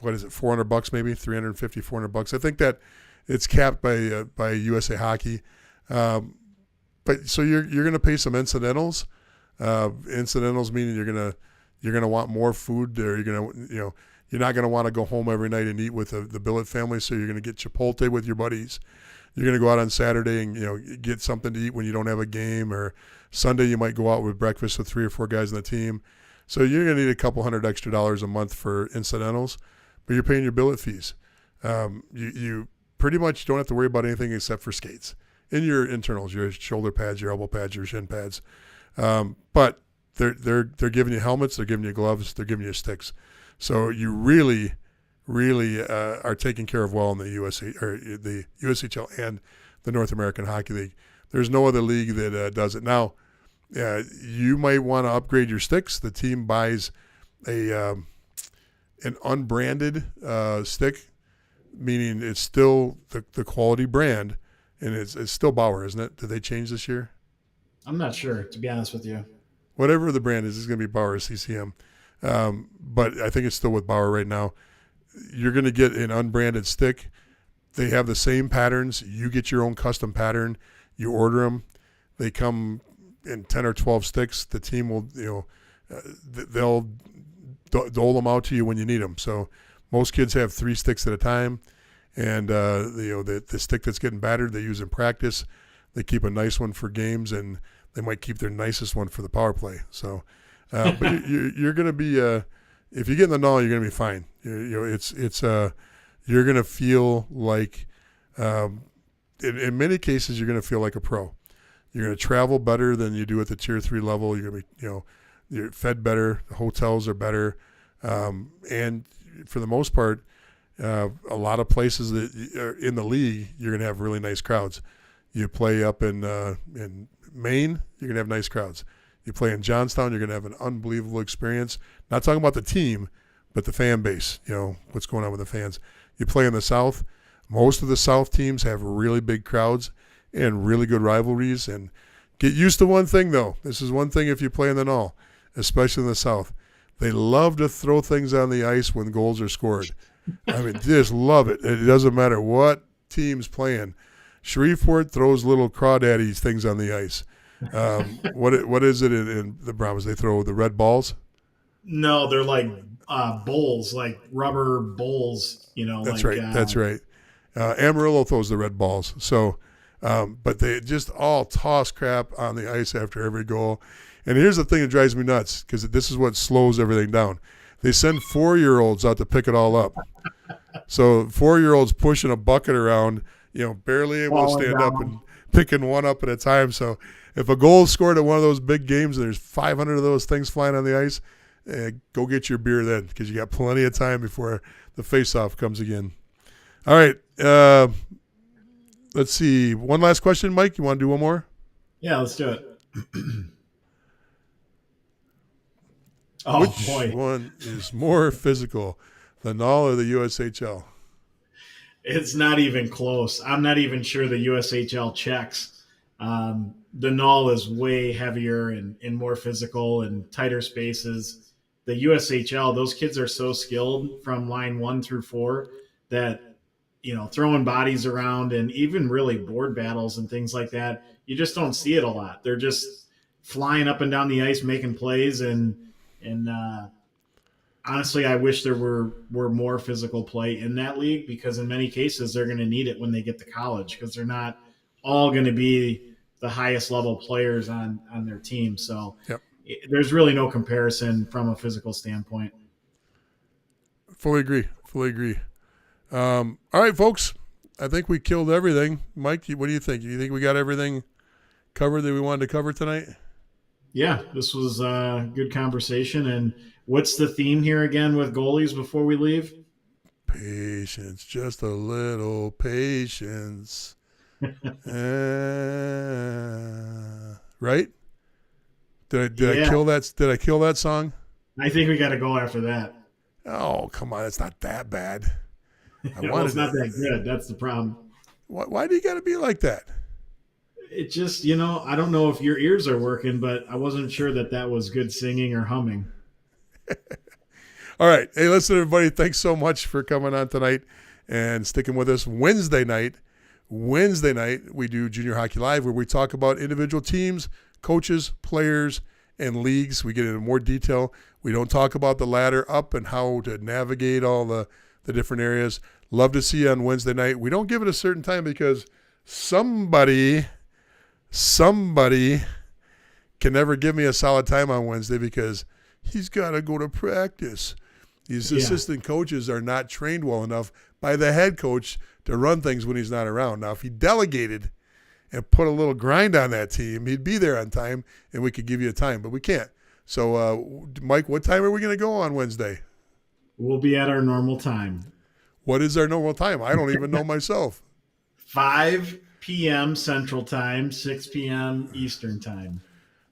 what is it, $400 maybe, $350, $400. I think that It's capped by USA Hockey. But so you're going to pay some incidentals. Incidentals meaning you're gonna want more food, or you're not gonna want to go home every night and eat with the billet family. So you're gonna get Chipotle with your buddies. You're gonna go out on Saturday and get something to eat when you don't have a game, or Sunday you might go out with breakfast with 3 or 4 guys on the team. So you're gonna need a couple $100 extra a month for incidentals, but you're paying your billet fees. You pretty much don't have to worry about anything except for skates and your internals, your shoulder pads, your elbow pads, your shin pads. But they're giving you helmets, they're giving you gloves, they're giving you sticks. So you really are taken care of well in the USA or the USHL and the North American Hockey League. There's no other league that does it. Now, you might want to upgrade your sticks. The team buys an unbranded stick, meaning it's still the quality brand, and it's still Bauer, isn't it? Did they change this year? I'm not sure, to be honest with you. Whatever the brand is, it's going to be Bauer CCM. But I think it's still with Bauer right now. You're going to get an unbranded stick. They have the same patterns. You get your own custom pattern. You order them. They come in 10 or 12 sticks. The team will, they'll dole them out to you when you need them. So most kids have 3 sticks at a time. And, the stick that's getting battered, they use in practice. They keep a nice one for games, and they might keep their nicest one for the power play. So, but you're going to be, if you get in the null, you're going to be fine. You're going to feel like, in many cases, you're going to feel like a pro. You're going to travel better than you do at the tier 3 level. You're going to be, you're fed better. The hotels are better. And for the most part, a lot of places that are in the league, you're going to have really nice crowds. You play up in Maine, you're going to have nice crowds. You play in Johnstown, you're going to have an unbelievable experience. Not talking about the team, but the fan base, what's going on with the fans. You play in the South. Most of the South teams have really big crowds and really good rivalries. And get used to one thing, though. This is one thing if you play in the Null, especially in the South. They love to throw things on the ice when goals are scored. I mean, just love it. It doesn't matter what team's playing. Shreveport throws little crawdaddy things on the ice. What is it in the Brahmas? They throw the red balls? No, they're like bowls, like rubber bowls. That's right. That's right. Amarillo throws the red balls. So, but they just all toss crap on the ice after every goal. And here's the thing that drives me nuts, because this is what slows everything down. They send 4-year-olds out to pick it all up. So 4-year-olds pushing a bucket around, barely able to stand up and picking one up at a time. So if a goal is scored at one of those big games and there's 500 of those things flying on the ice, go get your beer then, because you got plenty of time before the face-off comes again. All right. Let's see. One last question, Mike. You want to do one more? Yeah, let's do it. Which one is more physical, the Null or the USHL? It's not even close. I'm not even sure the USHL checks. The Null is way heavier and more physical and tighter spaces. The USHL, those kids are so skilled from line 1 through 4 that, throwing bodies around and even really board battles and things like that, you just don't see it a lot. They're just flying up and down the ice, making plays, and honestly, I wish there were more physical play in that league, because in many cases they're going to need it when they get to college, because they're not all going to be the highest level players on their team. So there's really no comparison from a physical standpoint. Fully agree. All right, folks. I think we killed everything. Mike, what do you think? Do you think we got everything covered that we wanted to cover tonight? Yeah, this was a good conversation. And what's the theme here again with goalies before we leave? Patience, just a little patience. Right? Did I kill that? Did I kill that song? I think we got to go after that. Oh, come on! It's not that bad. Well, it's not that good. That's the problem. Why do you got to be like that? It just, I don't know if your ears are working, but I wasn't sure that was good singing or humming. All right. Hey, listen, everybody. Thanks so much for coming on tonight and sticking with us. Wednesday night, we do Junior Hockey Live, where we talk about individual teams, coaches, players, and leagues. We get into more detail. We don't talk about the ladder up and how to navigate all the different areas. Love to see you on Wednesday night. We don't give it a certain time because somebody can never give me a solid time on Wednesday because he's got to go to practice. These assistant coaches are not trained well enough by the head coach to run things when he's not around. Now, if he delegated and put a little grind on that team, he'd be there on time and we could give you a time, but we can't. So, Mike, what time are we going to go on Wednesday? We'll be at our normal time. What is our normal time? I don't even know myself. 5 p.m. Central Time, 6 p.m. Eastern Time.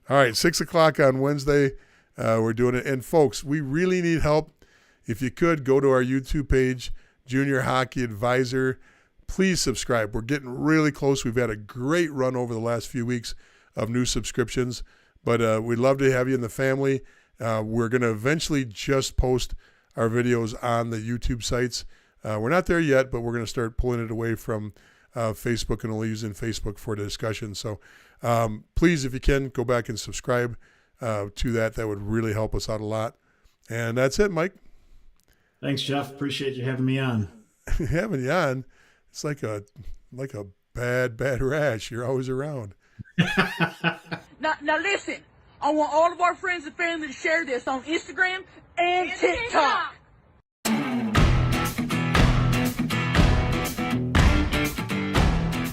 All right, 6 o'clock on Wednesday. We're doing it. And, folks, we really need help. If you could, go to our YouTube page, Junior Hockey Advisor. Please subscribe. We're getting really close. We've had a great run over the last few weeks of new subscriptions. But we'd love to have you in the family. We're going to eventually just post our videos on the YouTube sites. We're not there yet, but we're going to start pulling it away from Facebook and only using Facebook for the discussion. So please, if you can, go back and subscribe to that. That would really help us out a lot. And that's it, Mike. Thanks, Jeff. Appreciate you having me on. Having you on, it's like a bad rash. You're always around. Now listen, I want all of our friends and family to share this on Instagram and TikTok.